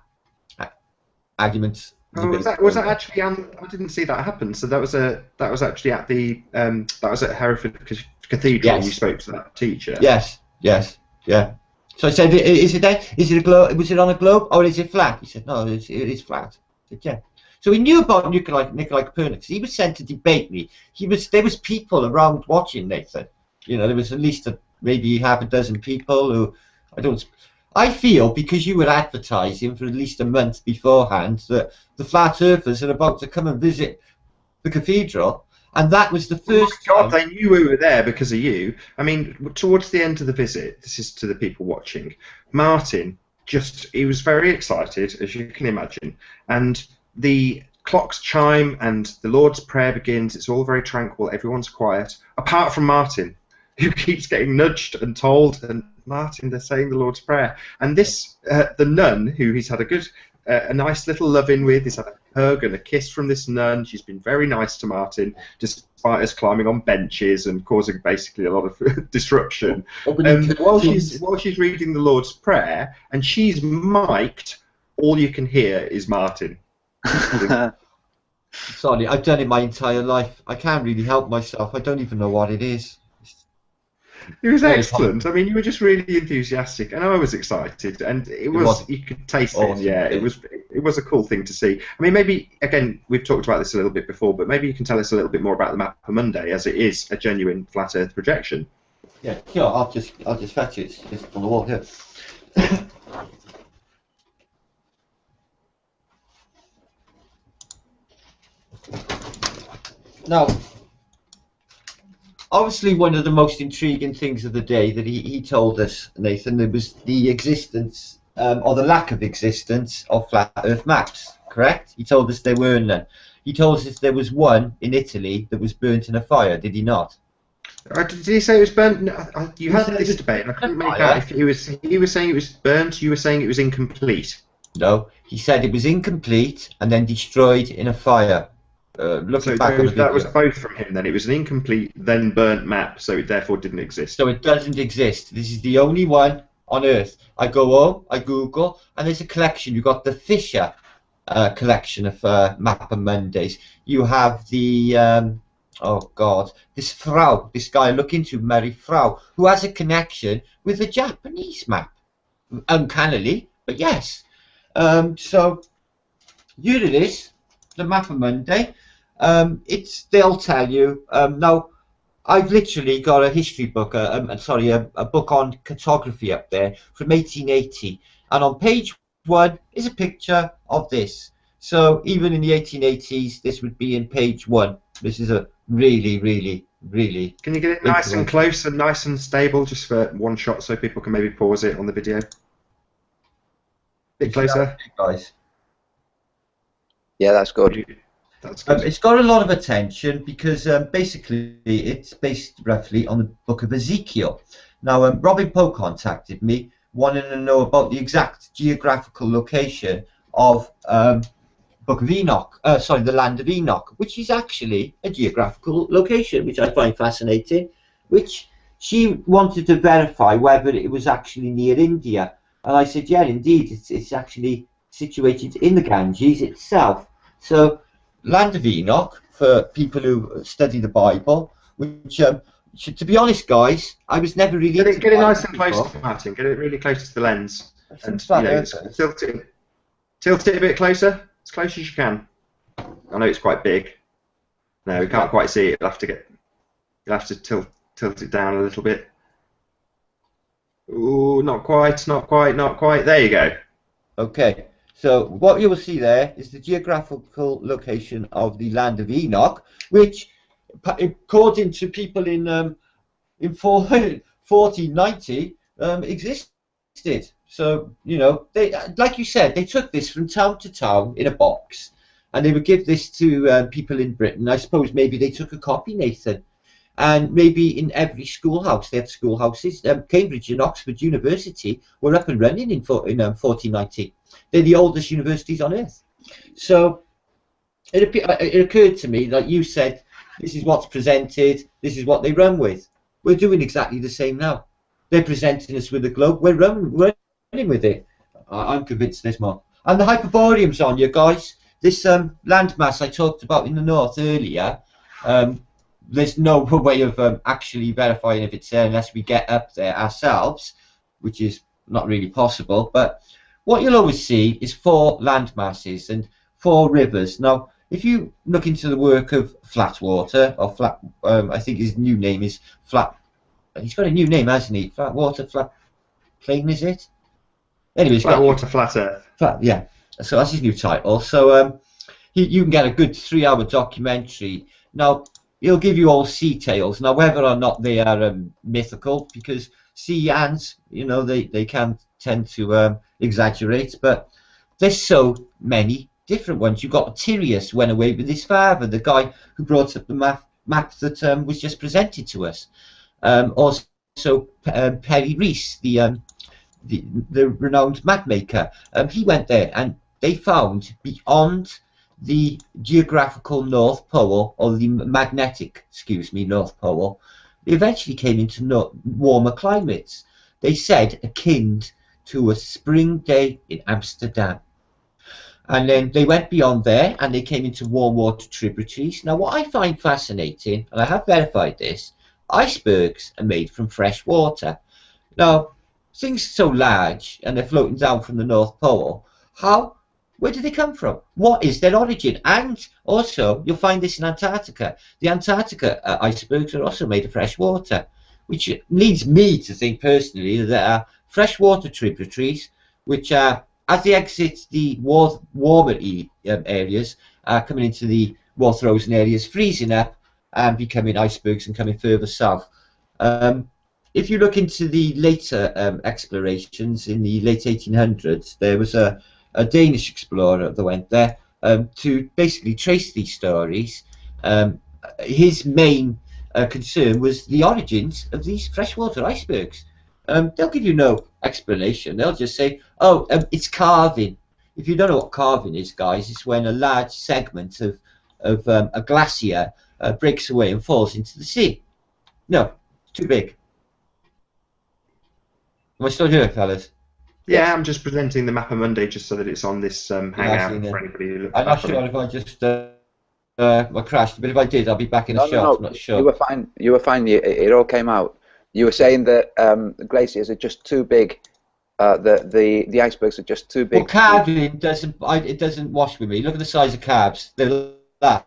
Speaker 2: arguments.
Speaker 1: Oh, was that actually? I didn't see that happen. So that was actually at the that was at Hereford Cathedral. Yes. You spoke to that teacher.
Speaker 2: Yes. So I said, is it there? Is it a globe? Was it on a globe or is it flat? He said, no, it is flat. I said, yeah. So he knew about Nikolai Copernicus. He was sent to debate me. There was people around watching, Nathan. You know, there was at least maybe half a dozen people who I feel, because you were advertising for at least a month beforehand, that the flat earthers are about to come and visit the cathedral, and that was the first
Speaker 1: time. They knew we were there because of you. I mean, towards the end of the visit, this is to the people watching, Martin he was very excited, as you can imagine, and the clocks chime and the Lord's Prayer begins. It's all very tranquil, everyone's quiet, apart from Martin, who keeps getting nudged and told, and Martin, they're saying the Lord's Prayer. And this, the nun, who he's had a nice little love-in with, he's had a hug and a kiss from this nun. She's been very nice to Martin, despite us climbing on benches and causing basically a lot of disruption. While she's reading the Lord's Prayer, and she's mic'd, all you can hear is Martin.
Speaker 2: Sorry, I've done it my entire life. I can't really help myself. I don't even know what it is.
Speaker 1: It was excellent. I mean, you were just really enthusiastic, and I was excited, and it was you could taste it. Yeah, it was a cool thing to see. I mean, maybe again, we've talked about this a little bit before, but maybe you can tell us a little bit more about the Mapper Monday, as it is a genuine flat Earth projection.
Speaker 2: Yeah, sure. I'll just fetch it. It's just on the wall here. Now, obviously, one of the most intriguing things of the day that he told us, Nathan, there was the existence or the lack of existence of flat Earth maps. Correct? He told us there were none. He told us there was one in Italy that was burnt in a fire. Did he not?
Speaker 1: Did he say it was burnt? No, you had this debate, and I couldn't make out if he was saying it was burnt. You were saying it was incomplete.
Speaker 2: No, he said it was incomplete and then destroyed in a fire. looking
Speaker 1: So
Speaker 2: back on the video.
Speaker 1: that was both from him then. It was an incomplete, then burnt map, so it therefore didn't exist.
Speaker 2: So it doesn't exist. This is the only one on Earth. I go home, I Google, and there's a collection. You've got the Fisher collection of Map and Mondays. You have the, oh God, this Frau, this guy I look into, Mary Frau, who has a connection with the Japanese map. Uncannily, but yes. So here it is, the Map of Monday. They'll tell you. Now, I've literally got a history book, a book on cartography up there from 1880, and on page 1 is a picture of this. So even in the 1880s, this would be in page 1. This is a really, really, really.
Speaker 1: Can you get it nice and close and nice and stable, just for one shot, so people can maybe pause it on the video? Bit closer,
Speaker 2: guys.
Speaker 3: Yeah, that's good.
Speaker 1: That's good.
Speaker 2: It's got a lot of attention because basically it's based roughly on the Book of Ezekiel. Now, Robin Poe contacted me wanting to know about the exact geographical location of Book of Enoch. Sorry, the Land of Enoch, which is actually a geographical location, which I find fascinating. Which she wanted to verify whether it was actually near India. And I said, yeah, indeed, it's actually situated in the Ganges itself. So, Land of Enoch, for people who study the Bible, which, to be honest, guys, I was never really...
Speaker 1: Get it nice and close to Martin. Get it really close to the lens. And, tilt it a bit closer, as close as you can. I know it's quite big. No, we can't quite see it. You'll have to tilt it down a little bit. Ooh, not quite. There you go.
Speaker 2: Okay, so what you will see there is the geographical location of the Land of Enoch, which, according to people in 1490, existed. So, you know, they, like you said, they took this from town to town in a box, and they would give this to people in Britain. I suppose maybe they took a copy, Nathan. And maybe in every schoolhouse, they had schoolhouses. Cambridge and Oxford University were up and running in 1490. They're the oldest universities on earth. So it occurred to me, like you said, this is what's presented, this is what they run with. We're doing exactly the same now. They're presenting us with a globe, we're running with it. I'm convinced there's more. And the Hyperborean's on you guys. This landmass I talked about in the north earlier, there's no way of actually verifying if it's there unless we get up there ourselves, which is not really possible. But what you'll always see is 4 land masses and 4 rivers. Now, if you look into the work of Flatwater, or I think his new name is he's got a new name, hasn't he? Flatwater, Flat Plain, is it? Anyways,
Speaker 1: Flatwater, Flat Earth.
Speaker 2: Yeah, so that's his new title. So you can get a good 3-hour documentary. Now, he'll give you all sea tales. Now, whether or not they are mythical, because sea ants, you know, they can tend to exaggerate, but there's so many different ones. You've got Tyrius went away with his father, the guy who brought up the map that was just presented to us. Also, Perry Rees, the renowned map maker, he went there, and they found beyond the geographical North Pole, or the magnetic, North Pole, they eventually came into warmer climates. They said akin to a spring day in Amsterdam. And then they went beyond there, and they came into warm water tributaries. Now, what I find fascinating, and I have verified this, icebergs are made from fresh water. Now, things so large, and they're floating down from the North Pole, where do they come from? What is their origin? And also, you'll find this in Antarctica. The Antarctica icebergs are also made of fresh water, which leads me to think personally that there are freshwater tributaries, which are, as they exit the warmer areas, coming into the more frozen areas, freezing up and becoming icebergs and coming further south. If you look into the later explorations in the late 1800s, there was a Danish explorer that went there to basically trace these stories. His main concern was the origins of these freshwater icebergs. They'll give you no explanation. They'll just say, oh, it's carving. If you don't know what carving is, guys, it's when a large segment of of a glacier breaks away and falls into the sea. No, it's too big. Am I still here, fellas?
Speaker 1: Yeah,
Speaker 3: Yes.
Speaker 1: I'm just presenting the map of Monday just so that it's on this hangout for anybody who looks
Speaker 2: I'm
Speaker 1: back
Speaker 2: not
Speaker 1: on
Speaker 2: sure
Speaker 1: it.
Speaker 2: if I just I crashed, but if I did, I'll be back in a
Speaker 3: No,
Speaker 2: shot.
Speaker 3: no,
Speaker 2: I'm not
Speaker 3: no.
Speaker 2: sure.
Speaker 3: You were fine. You were fine. It all came out. You were saying that the glaciers are just too big. The icebergs are just too
Speaker 2: Well,
Speaker 3: big.
Speaker 2: calving doesn't. It doesn't wash with me. Look at the size of calves. They're that.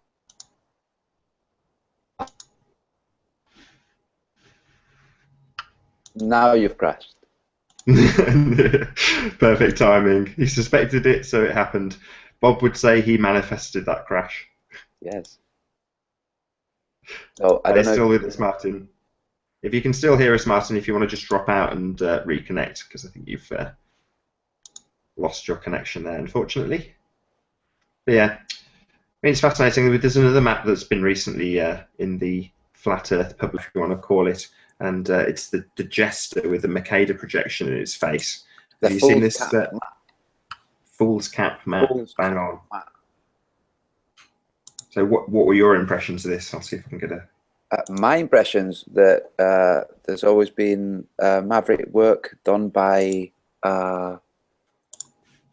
Speaker 3: Now you've crashed.
Speaker 1: Perfect timing. He suspected it, so it happened. Bob would say he manifested that crash.
Speaker 3: Yes. So I
Speaker 1: Are
Speaker 3: don't
Speaker 1: you
Speaker 3: know.
Speaker 1: still with us, Martin? If you can still hear us, Martin, if you want to just drop out and reconnect, because I think you've lost your connection there, unfortunately. But yeah, I mean, it's fascinating. There's another map that's been recently in the Flat Earth public, if you want to call it, and it's the Jester with the Mercator projection in its face. Have you seen this? Fool's Cap map. Bang on. So what were your impressions of this? I'll see if I can get a...
Speaker 3: My impressions that there's always been maverick work done by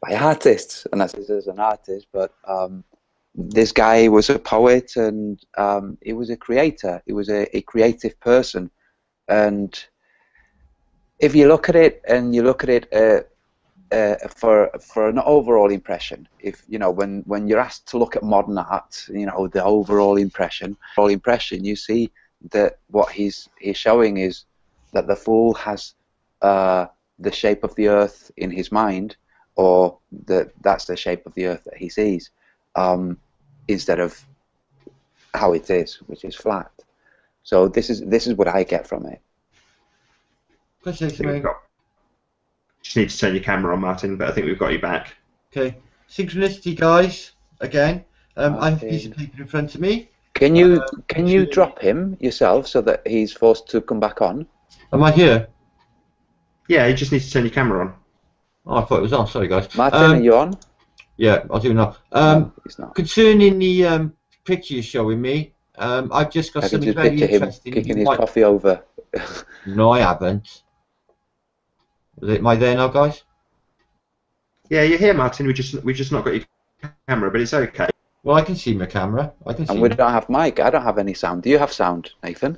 Speaker 3: artists, and I say as an artist, but this guy was a poet and he was a creator. He was a creative person, and if you look at it and you look at it for an overall impression, if you know when you're asked to look at modern art, you know the overall impression, you see that what he's showing is that the fool has the shape of the earth in his mind, or that's the shape of the earth that he sees, instead of how it is, which is flat. So this is what I get from it.
Speaker 1: Just need to turn your camera on, Martin, but I think we've got you back.
Speaker 2: Okay. Synchronicity, guys. Again, I have a piece of paper in front of me.
Speaker 3: Can you drop him yourself so that he's forced to come back on?
Speaker 2: Am I here?
Speaker 1: Yeah, you just need to turn your camera on.
Speaker 2: Oh, I thought it was on. Sorry, guys.
Speaker 3: Martin, are you on?
Speaker 2: Yeah, I'll do it now.
Speaker 3: No, he's not.
Speaker 2: Concerning the picture you're showing me, I've just got something very interesting.
Speaker 3: Him kicking his coffee over.
Speaker 2: No, I haven't. Am I there now, guys?
Speaker 1: Yeah, you're here, Martin. We've just not got your camera, but it's okay.
Speaker 2: Well, I can see my camera. I can see.
Speaker 3: And we don't have mic. I don't have any sound. Do you have sound, Nathan?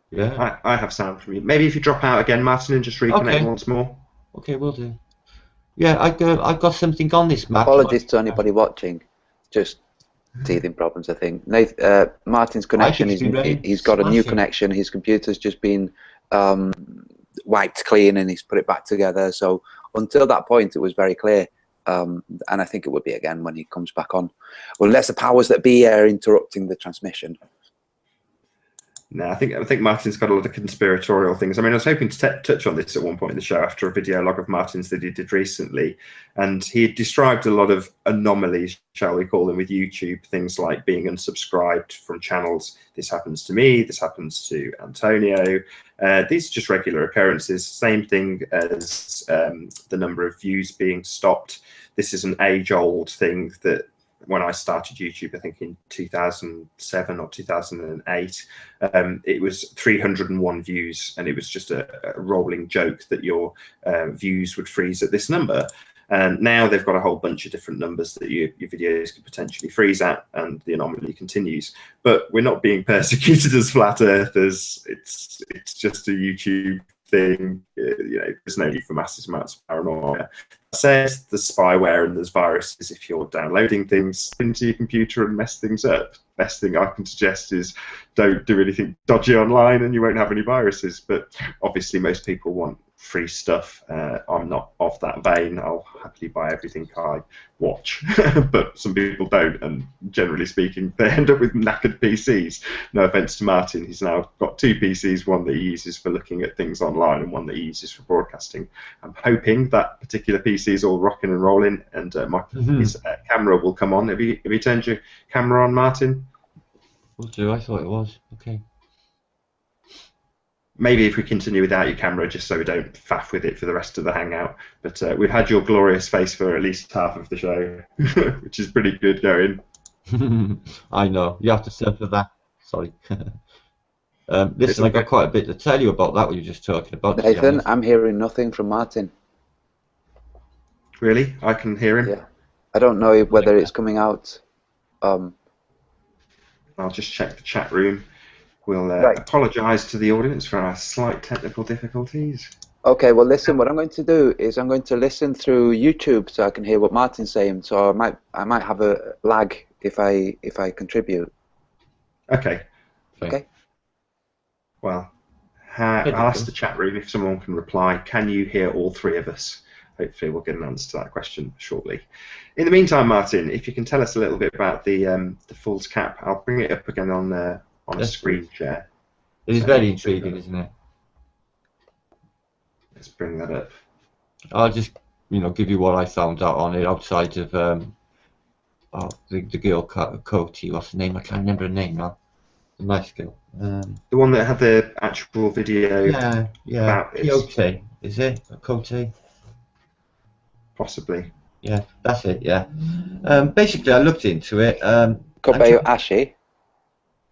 Speaker 2: Yeah.
Speaker 1: I have sound from you. Maybe if you drop out again, Martin, and just reconnect once more.
Speaker 2: Okay, we'll do. Yeah, I've got something on this map.
Speaker 3: Apologies to anybody watching. Just teething problems, I think. Martin's connection he's got a new connection. His computer's just been wiped clean and he's put it back together. So until that point, it was very clear. And I think it will be again when he comes back on. Unless the powers that be are interrupting the transmission.
Speaker 1: No, I think Martin's got a lot of conspiratorial things. I mean, I was hoping to touch on this at one point in the show after a video log of Martin's that he did recently, and he had described a lot of anomalies, shall we call them, with YouTube. Things like being unsubscribed from channels. This happens to me. This happens to Antonio. These are just regular occurrences. Same thing as the number of views being stopped. This is an age-old thing that when I started YouTube, I think in 2007 or 2008, it was 301 views, and it was just a rolling joke that your views would freeze at this number. And now they've got a whole bunch of different numbers that your videos could potentially freeze at, and the anomaly continues. But we're not being persecuted as flat earthers. It's just a YouTube thing. You know, there's no need for massive amounts of paranoia. Says there's spyware and there's viruses if you're downloading things into your computer and mess things up. Best thing I can suggest is don't do anything dodgy online and you won't have any viruses. But obviously most people want free stuff. I'm not of that vein. I'll happily buy everything I watch, but some people don't, and generally speaking they end up with knackered PCs. No offense to Martin, he's now got two PCs, one that he uses for looking at things online and one that he uses for broadcasting. I'm hoping that particular PC is all rocking and rolling, and his camera will come on. Have you turned your camera on, Martin?
Speaker 2: Will do. I thought it was. Okay.
Speaker 1: Maybe if we continue without your camera, just so we don't faff with it for the rest of the hangout. But we've had your glorious face for at least half of the show, which is pretty good going.
Speaker 2: I know. You have to censor that. Sorry.
Speaker 1: It's
Speaker 2: Listen,
Speaker 1: all
Speaker 2: I got
Speaker 1: good.
Speaker 2: quite a bit to tell you about that. What you were just talking about, to be
Speaker 3: Nathan,
Speaker 2: honest.
Speaker 3: I'm hearing nothing from Martin.
Speaker 1: Really, I can hear him.
Speaker 3: Yeah. I don't know whether it's coming out.
Speaker 1: I'll just check the chat room. We'll
Speaker 3: Right.
Speaker 1: apologise to the audience for our slight technical difficulties.
Speaker 3: Okay, well, listen, what I'm going to do is I'm going to listen through YouTube so I can hear what Martin's saying. So I might have a lag if I contribute.
Speaker 1: Okay.
Speaker 3: Okay.
Speaker 1: Well, I'll ask the chat room if someone can reply. Can you hear all three of us? Hopefully, we'll get an answer to that question shortly. In the meantime, Martin, if you can tell us a little bit about the Fool's Cap, I'll bring it up again on a screen share.
Speaker 2: It is very intriguing, isn't it?
Speaker 1: Let's bring that up.
Speaker 2: I'll just, give you what I found out on it outside of the girl Coty. What's her name? I can't remember her name now. The nice girl.
Speaker 1: The one that had the actual video.
Speaker 2: Yeah.
Speaker 1: About it.
Speaker 2: Coty, is it? Coty?
Speaker 1: Possibly.
Speaker 2: Yeah, that's it. Yeah. Basically, I looked into it.
Speaker 3: Kobayashi.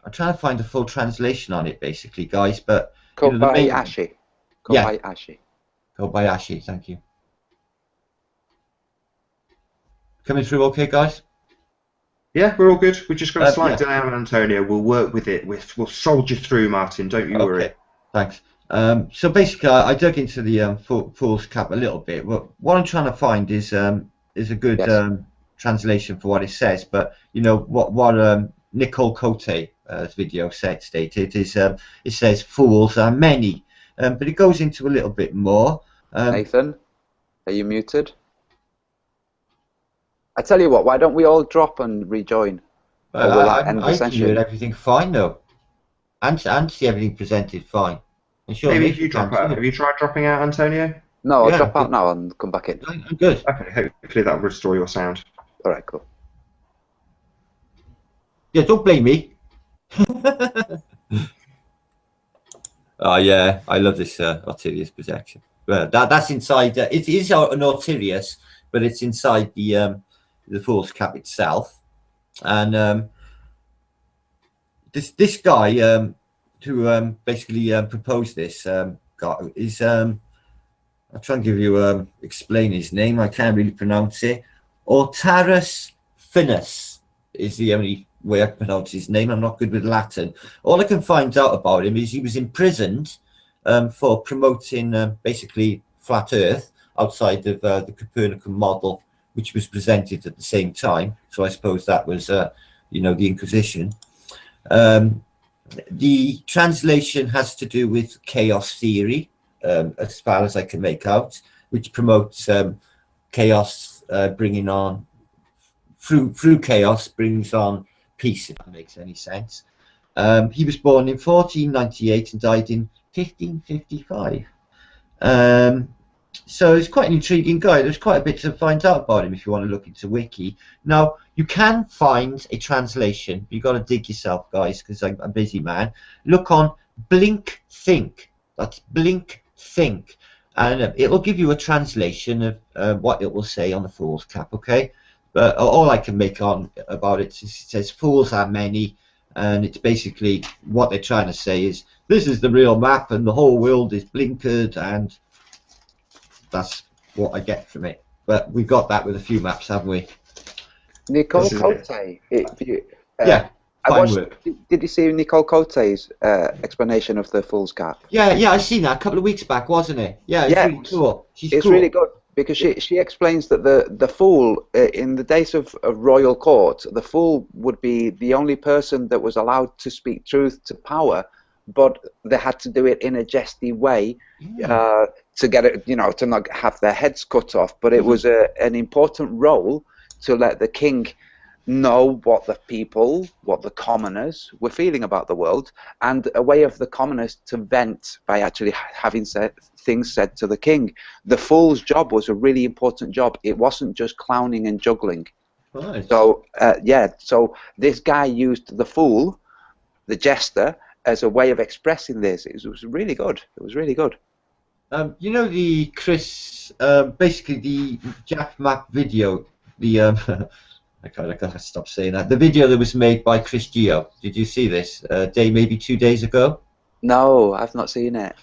Speaker 2: I'm trying to find the full translation on it, basically, guys. But
Speaker 3: Kobayashi.
Speaker 2: Yeah.
Speaker 3: Kobayashi.
Speaker 2: Kobayashi. Thank you. Coming through, okay, guys?
Speaker 1: Yeah, we're all good. We've just got a slight
Speaker 2: Yeah.
Speaker 1: delay on Antonio. We'll work with it. We'll soldier through, Martin. Don't you worry.
Speaker 2: Thanks. So basically, I dug into the Fool's Cap a little bit. What I'm trying to find is a good translation for what it says. But what Nicole Cote's video stated is it says fools are many, but it goes into a little bit more.
Speaker 3: Nathan, are you muted? I tell you what, why don't we all drop and rejoin? Or will that end the
Speaker 2: I
Speaker 3: session?
Speaker 2: hear everything fine though, and see everything presented fine. Sure,
Speaker 1: maybe if you drop out. Have you tried dropping out, Antonio?
Speaker 3: No, I'll drop out now and come back in.
Speaker 2: I'm good.
Speaker 1: Okay, hopefully that will restore your sound.
Speaker 3: All right, cool.
Speaker 2: Yeah, don't blame me. Oh yeah, I love this Artirius projection. Well, that's inside. It is an Artirius, but it's inside the Fool's Cap itself. And this guy who basically proposed this guy is I'll try and give you explain his name. I can't really pronounce it. Ortarus Finis is the only way I can pronounce his name. I'm not good with Latin. All I can find out about him is he was imprisoned for promoting basically flat Earth outside of the Copernican model, which was presented at the same time. So I suppose that was, the Inquisition. The translation has to do with chaos theory, as far as I can make out, which promotes chaos, bringing on through chaos brings on peace, if that makes any sense. He was born in 1498 and died in 1555. So it's quite an intriguing guy. There's quite a bit to find out about him if you want to look into Wiki. Now, you can find a translation. You've got to dig yourself, guys, because I'm a busy man. Look on Blink Think. That's Blink Think. And it will give you a translation of what it will say on the Fool's Cap, okay? But all I can make on about it is it says fools are many, and it's basically what they're trying to say is this is the real map and the whole world is blinkered, and that's what I get from it. But we've got that with a few maps, haven't we?
Speaker 3: Nicole Cote.
Speaker 2: Yeah, fine work.
Speaker 3: Did you see Nicole Cote's explanation of the Fool's Cap?
Speaker 2: Yeah, I seen that a couple of weeks back, wasn't it? Yeah, it's really cool.
Speaker 3: It's cool. Really good because she explains that the fool in the days of royal court, the fool would be the only person that was allowed to speak truth to power, but they had to do it in a jesty way to get it, to not have their heads cut off. But it was an important role to let the king know what the people, what the commoners were feeling about the world, and a way of the commoners to vent by actually having things said to the king. The fool's job was a really important job. It wasn't just clowning and juggling.
Speaker 2: Right.
Speaker 3: So so this guy used the fool, the jester, as a way of expressing this. It was really good. It was really good.
Speaker 2: The Chris, basically the Jack Map video, the I gotta stop saying that. The video that was made by Chris Geo. Did you see this? Maybe 2 days ago.
Speaker 3: No, I've not seen it.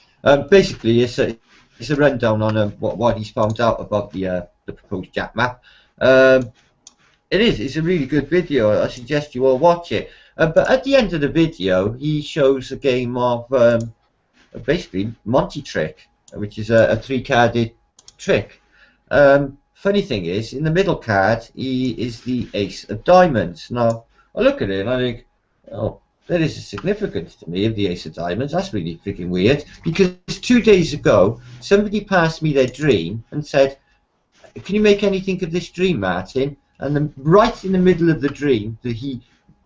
Speaker 2: Basically, it's a rundown on what he's found out about the proposed Jack map. It's a really good video. I suggest you all watch it. But at the end of the video, he shows a game of basically Monty trick, which is a 3-carded trick. Funny thing is, in the middle card, he is the Ace of Diamonds. Now, I look at it and I think, oh, there is a significance to me of the Ace of Diamonds. That's really freaking weird. Because 2 days ago, somebody passed me their dream and said, can you make anything of this dream, Martin? And then right in the middle of the dream that he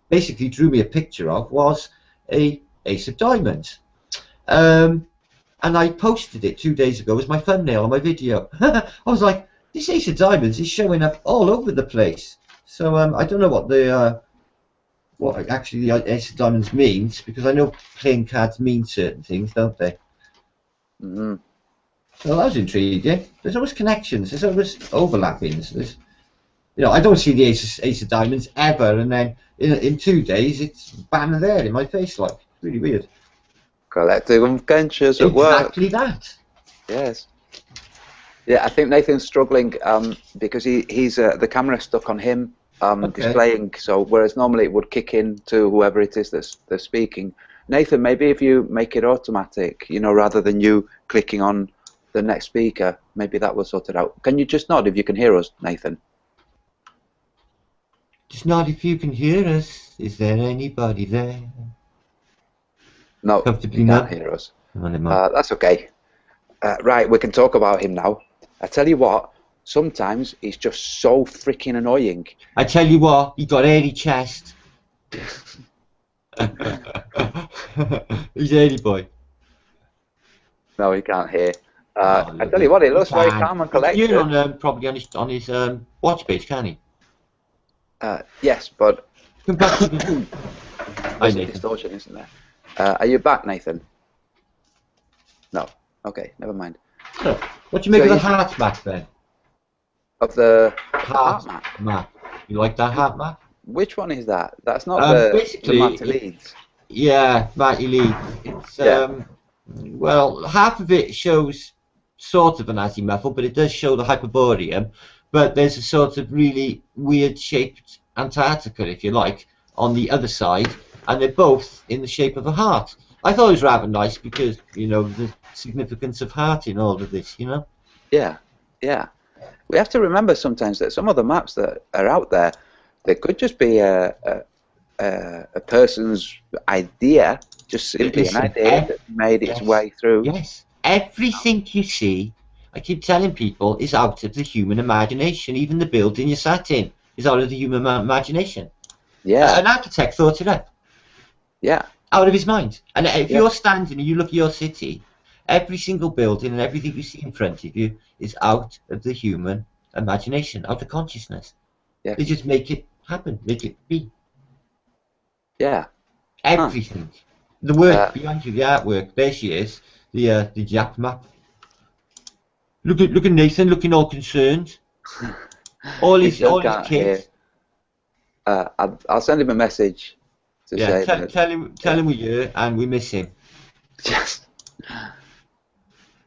Speaker 2: basically drew me a picture of was a Ace of Diamonds. And I posted it 2 days ago as my thumbnail on my video. I was like, this Ace of Diamonds is showing up all over the place. So I don't know what actually the Ace of Diamonds means, because I know playing cards mean certain things, don't they?
Speaker 3: Mm-hmm.
Speaker 2: So that was intriguing. There's always connections. There's always overlappings. There's, I don't see the Ace of Diamonds ever, and then in 2 days it's bam there in my face, like really weird.
Speaker 3: Collective unconscious at work.
Speaker 2: Exactly that.
Speaker 3: Yes. Yeah, I think Nathan's struggling because he's the camera's stuck on him displaying. So whereas normally it would kick in to whoever it is that's speaking. Nathan, maybe if you make it automatic, rather than you clicking on the next speaker, maybe that will sort it out. Can you just nod if you can hear us, Nathan?
Speaker 2: Just nod if you can hear us. Is there anybody there?
Speaker 3: No,
Speaker 2: Comfortably
Speaker 3: you can't
Speaker 2: nod.
Speaker 3: hear us.
Speaker 2: Oh,
Speaker 3: That's okay. Right, we can talk about him now. I tell you what, sometimes he's just so freaking annoying.
Speaker 2: I tell you what, he got hairy chest. He's hairy boy.
Speaker 3: No, he can't hear. I tell you what, he looks very calm and collected.
Speaker 2: You can hear on probably on his watch page, can he?
Speaker 3: Yes, but
Speaker 2: Compatible.
Speaker 3: there's a distortion, isn't there? Are you back, Nathan? No. Okay, never mind.
Speaker 2: What do you make of the heart map then?
Speaker 3: Of the
Speaker 2: Heart
Speaker 3: map?
Speaker 2: map. You like that heart map?
Speaker 3: Which one is that? That's not
Speaker 2: basically,
Speaker 3: the Matty Leeds.
Speaker 2: Yeah, Matty Leeds. It's well, half of it shows sort of an azimuthal, but it does show the Hyperborean. But there's a sort of really weird shaped Antarctica, if you like, on the other side, and they're both in the shape of a heart. I thought it was rather nice because, the significance of heart in all of this,
Speaker 3: Yeah, yeah. We have to remember sometimes that some of the maps that are out there, they could just be a person's idea, just simply an idea that made its way through.
Speaker 2: Yes, everything you see, I keep telling people, is out of the human imagination. Even the building you sat in is out of the human imagination.
Speaker 3: Yeah.
Speaker 2: An architect thought it up.
Speaker 3: Yeah.
Speaker 2: Out of his mind. And if you're standing and you look at your city, every single building and everything you see in front of you is out of the human imagination, out of consciousness.
Speaker 3: Yeah.
Speaker 2: They just make it happen, make it be.
Speaker 3: Yeah.
Speaker 2: Everything. The work behind you, the artwork, there she is, the Jack map. Look at Nathan looking all concerned. All his kids.
Speaker 3: I'll send him a message.
Speaker 2: Yeah, tell him we're here and we miss him.
Speaker 3: Yes.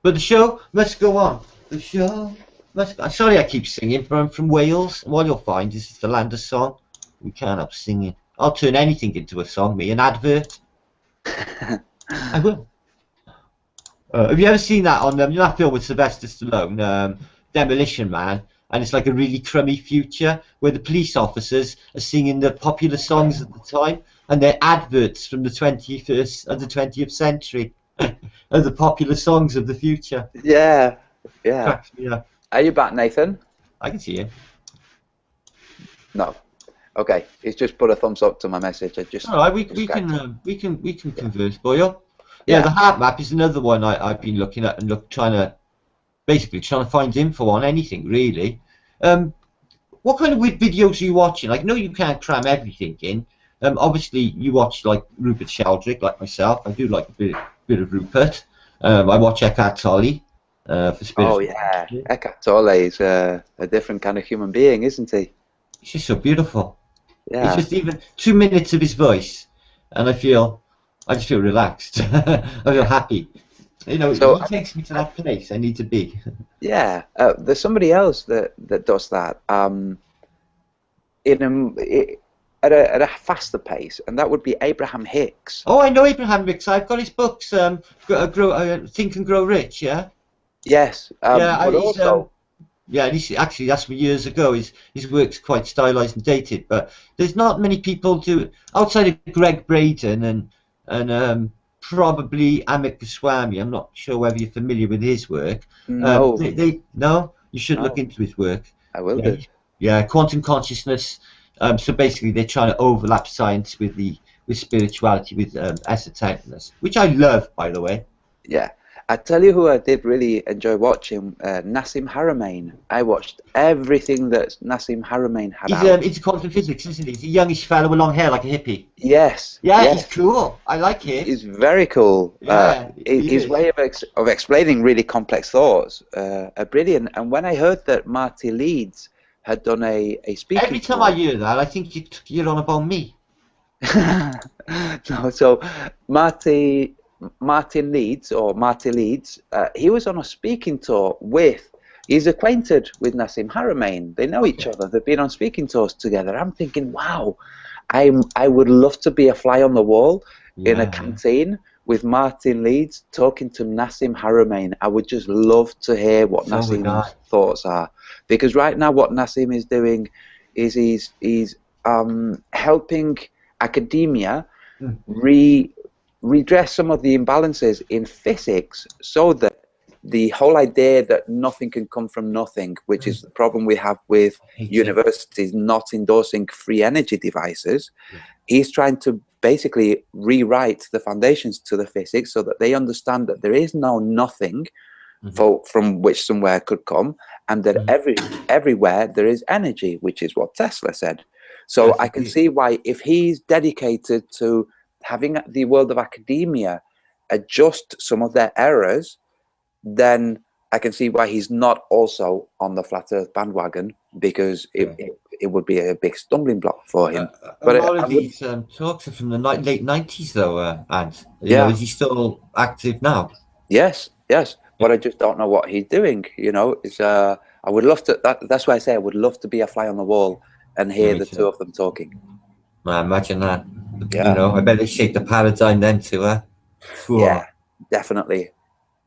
Speaker 2: But the show must go on. The show must go on. Sorry I keep singing, but I'm from Wales. And what you'll find is it's the land of song. We can't help singing. I'll turn anything into a song, an advert. I will. Have you ever seen that on that film with Sylvester Stallone, Demolition Man? And it's like a really crummy future where the police officers are singing the popular songs at the time, and they're adverts from the 20th century of the popular songs of the future.
Speaker 3: Yeah, yeah.
Speaker 2: Yeah.
Speaker 3: Are you back, Nathan?
Speaker 2: I can see you.
Speaker 3: No. Okay, he's just put a thumbs up to my message.
Speaker 2: All right, we can converse, boyo. Yeah, the heart map is another one I've been looking at and trying to find info on anything really. What kind of weird videos are you watching? Like, no, you can't cram everything in. Obviously, you watch like Rupert Sheldrake, like myself. I do like a bit of Rupert. I watch Eckhart Tolle for spiritual.
Speaker 3: Oh yeah, Eckhart Tolle is a different kind of human being, isn't he?
Speaker 2: It's just so beautiful.
Speaker 3: Yeah.
Speaker 2: It's just even 2 minutes of his voice, and I just feel relaxed. I feel happy. You know,
Speaker 3: So,
Speaker 2: he takes me to that place I need to be.
Speaker 3: yeah, there's somebody else that does that at a faster pace, and that would be Abraham Hicks.
Speaker 2: Oh, I know Abraham Hicks. I've got his books. Think and Grow Rich. Yeah.
Speaker 3: Yes,
Speaker 2: Yeah.
Speaker 3: but also.
Speaker 2: Yeah, and he's actually, that's from years ago. His work's quite stylized and dated, but there's not many people outside of Greg Braden and probably Amit Goswami. I'm not sure whether you're familiar with his work.
Speaker 3: No.
Speaker 2: No, you should
Speaker 3: No.
Speaker 2: look into his work.
Speaker 3: I will do.
Speaker 2: Yeah, quantum consciousness. So basically, they're trying to overlap science with spirituality, with esotericness, which I love, by the way.
Speaker 3: Yeah. I tell you who I did really enjoy watching, Nassim Haramein. I watched everything that Nassim Haramein had out.
Speaker 2: He's into quantum physics, isn't he? He's a youngish fellow with long hair, like a hippie.
Speaker 3: Yes.
Speaker 2: Yeah,
Speaker 3: yes.
Speaker 2: He's cool. I like him.
Speaker 3: He's very cool.
Speaker 2: Yeah,
Speaker 3: his way of explaining really complex thoughts are brilliant. And when I heard that Marty Leeds had done a speaking
Speaker 2: Every time I hear that, I think you're on about me.
Speaker 3: No, so Marty Leeds, he was on a speaking tour he's acquainted with Nassim Haramein. They know each other. They've been on speaking tours together. I'm thinking, wow, I would love to be a fly on the wall in a canteen with Martin Leeds talking to Nassim Haramein. I would just love to hear what Nassim's thoughts are. Because right now what Nassim is doing is he's helping academia redress some of the imbalances in physics, so that the whole idea that nothing can come from nothing, which is the problem we have with universities not endorsing free energy devices, he's trying to basically rewrite the foundations to the physics so that they understand that there is no nothing from which somewhere could come, and that everywhere there is energy, which is what Tesla said. So I can see why, if he's dedicated to having the world of academia adjust some of their errors, then I can see why he's not also on the flat earth bandwagon, because it would be a big stumbling block for him.
Speaker 2: But a lot of these talks are from the late 90s, though, and is he still active now?
Speaker 3: Yes, but I just don't know what he's doing. I would love to. That's why I say I would love to be a fly on the wall and hear the two of them talking.
Speaker 2: Well, imagine that. Yeah. I bet they shake the paradigm then too, huh?
Speaker 3: Yeah, definitely.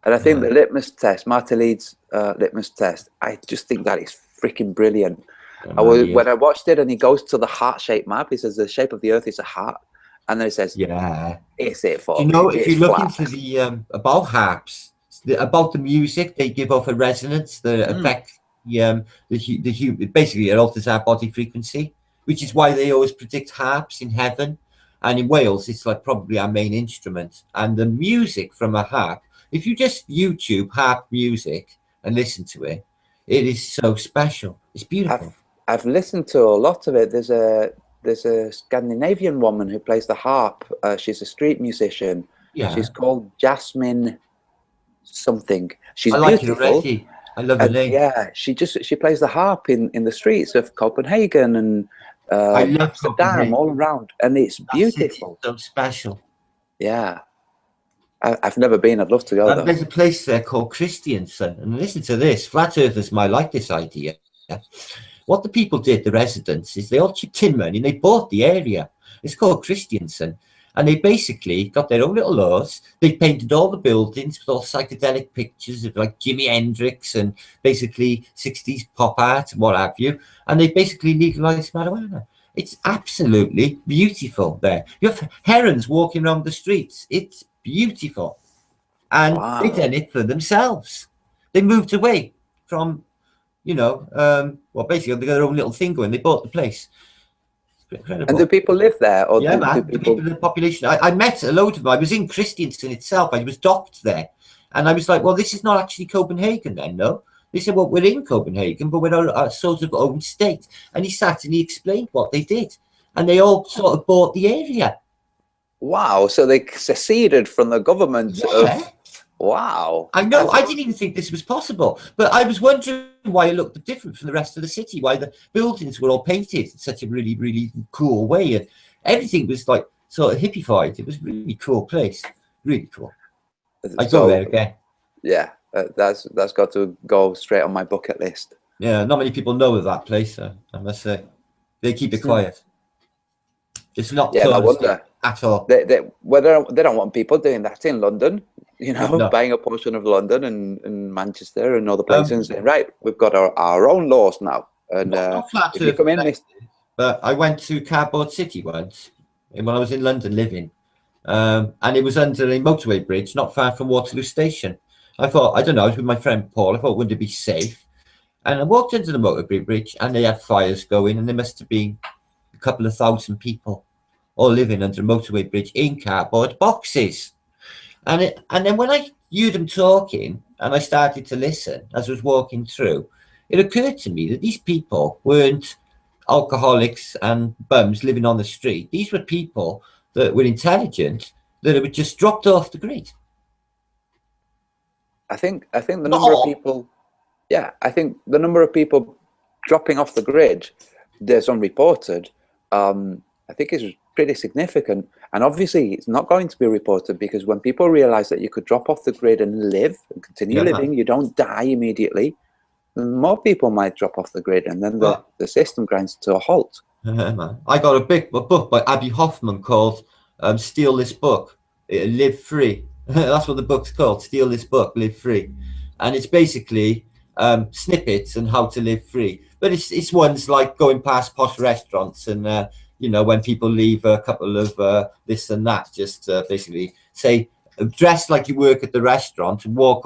Speaker 3: And I think the litmus test, Marty Leeds' litmus test, I just think that is freaking brilliant. When I watched it, and he goes to the heart-shaped map, he says the shape of the Earth is a heart, and then he says,
Speaker 2: "Yeah,
Speaker 3: it's it for."
Speaker 2: If you look into the about harps, about the music, they give off a resonance that affects the human. Basically, it alters our body frequency, which is why they always predict harps in heaven. And in Wales, it's like probably our main instrument. And the music from a harp, if you just YouTube harp music and listen to it, it is so special. It's beautiful.
Speaker 3: I've listened to a lot of it. There's a Scandinavian woman who plays the harp. She's a street musician. Yeah. She's called Jasmine something. She's beautiful.
Speaker 2: Like it already. I love her name.
Speaker 3: Yeah, she plays the harp in the streets of Copenhagen and
Speaker 2: I love
Speaker 3: Amsterdam, all around, and it's beautiful.
Speaker 2: So special.
Speaker 3: Yeah, I've never been. I'd love to go there.
Speaker 2: There's a place there called Christiansen, and listen to this. Flat earthers might like this idea. Yeah? What the people did, the residents, is they all chipped in money and they bought the area. It's called Christiansen. And they basically got their own little laws. They painted all the buildings with all psychedelic pictures of like Jimi Hendrix and basically 60s pop art and what have you. And they basically legalized marijuana. It's absolutely beautiful there. You have herons walking around the streets. It's beautiful. And they did it for themselves. They moved away from, basically they got their own little thing going. They bought the place. Incredible.
Speaker 3: And do people live there? Or
Speaker 2: yeah, man. The population. I met a load of them. I was in Christiansen itself. I was docked there. And I was like, well, this is not actually Copenhagen then, no? They said, well, we're in Copenhagen, but we're a sort of own state. And he sat and he explained what they did. And they all sort of bought the area.
Speaker 3: Wow. So they seceded from the government of Wow.
Speaker 2: I know, I didn't even think this was possible, but I was wondering why it looked different from the rest of the city, why the buildings were all painted in such a really, really cool way, and everything was like sort of hippified. It was a really cool place, really cool. I go there again.
Speaker 3: Yeah, that's got to go straight on my bucket list.
Speaker 2: Yeah, not many people know of that place, I must say. They keep it quiet. It's not
Speaker 3: no wonder.
Speaker 2: At all.
Speaker 3: They don't want people doing that in London, you know,
Speaker 2: No.
Speaker 3: buying a portion of London and Manchester and other places and saying, right, we've got our own laws now. And if you come in,
Speaker 2: but I went to Cardboard City once when I was in London living, and it was under a motorway bridge not far from Waterloo Station. I thought, I don't know, I was with my friend Paul, I thought, wouldn't it be safe? And I walked into the motorway bridge and they had fires going, and there must have been a couple of thousand people all living under a motorway bridge in cardboard boxes. And then when I heard them talking and I started to listen as I was walking through, it occurred to me that these people weren't alcoholics and bums living on the street. These were people that were intelligent, that were just dropped off the grid.
Speaker 3: I think the number of people, I think the number of people dropping off the grid, there's unreported, I think is pretty significant. And obviously it's not going to be reported, because when people realize that you could drop off the grid and live and continue living, you don't die immediately, more people might drop off the grid, and then the system grinds to a halt.
Speaker 2: I got a book by Abby Hoffman called Steal This Book, Live Free. That's what the book's called, Steal This Book, Live Free. And it's basically snippets on how to live free. But it's ones like going past posh restaurants and, you know, when people leave a couple of this and that, just basically say, dress like you work at the restaurant and walk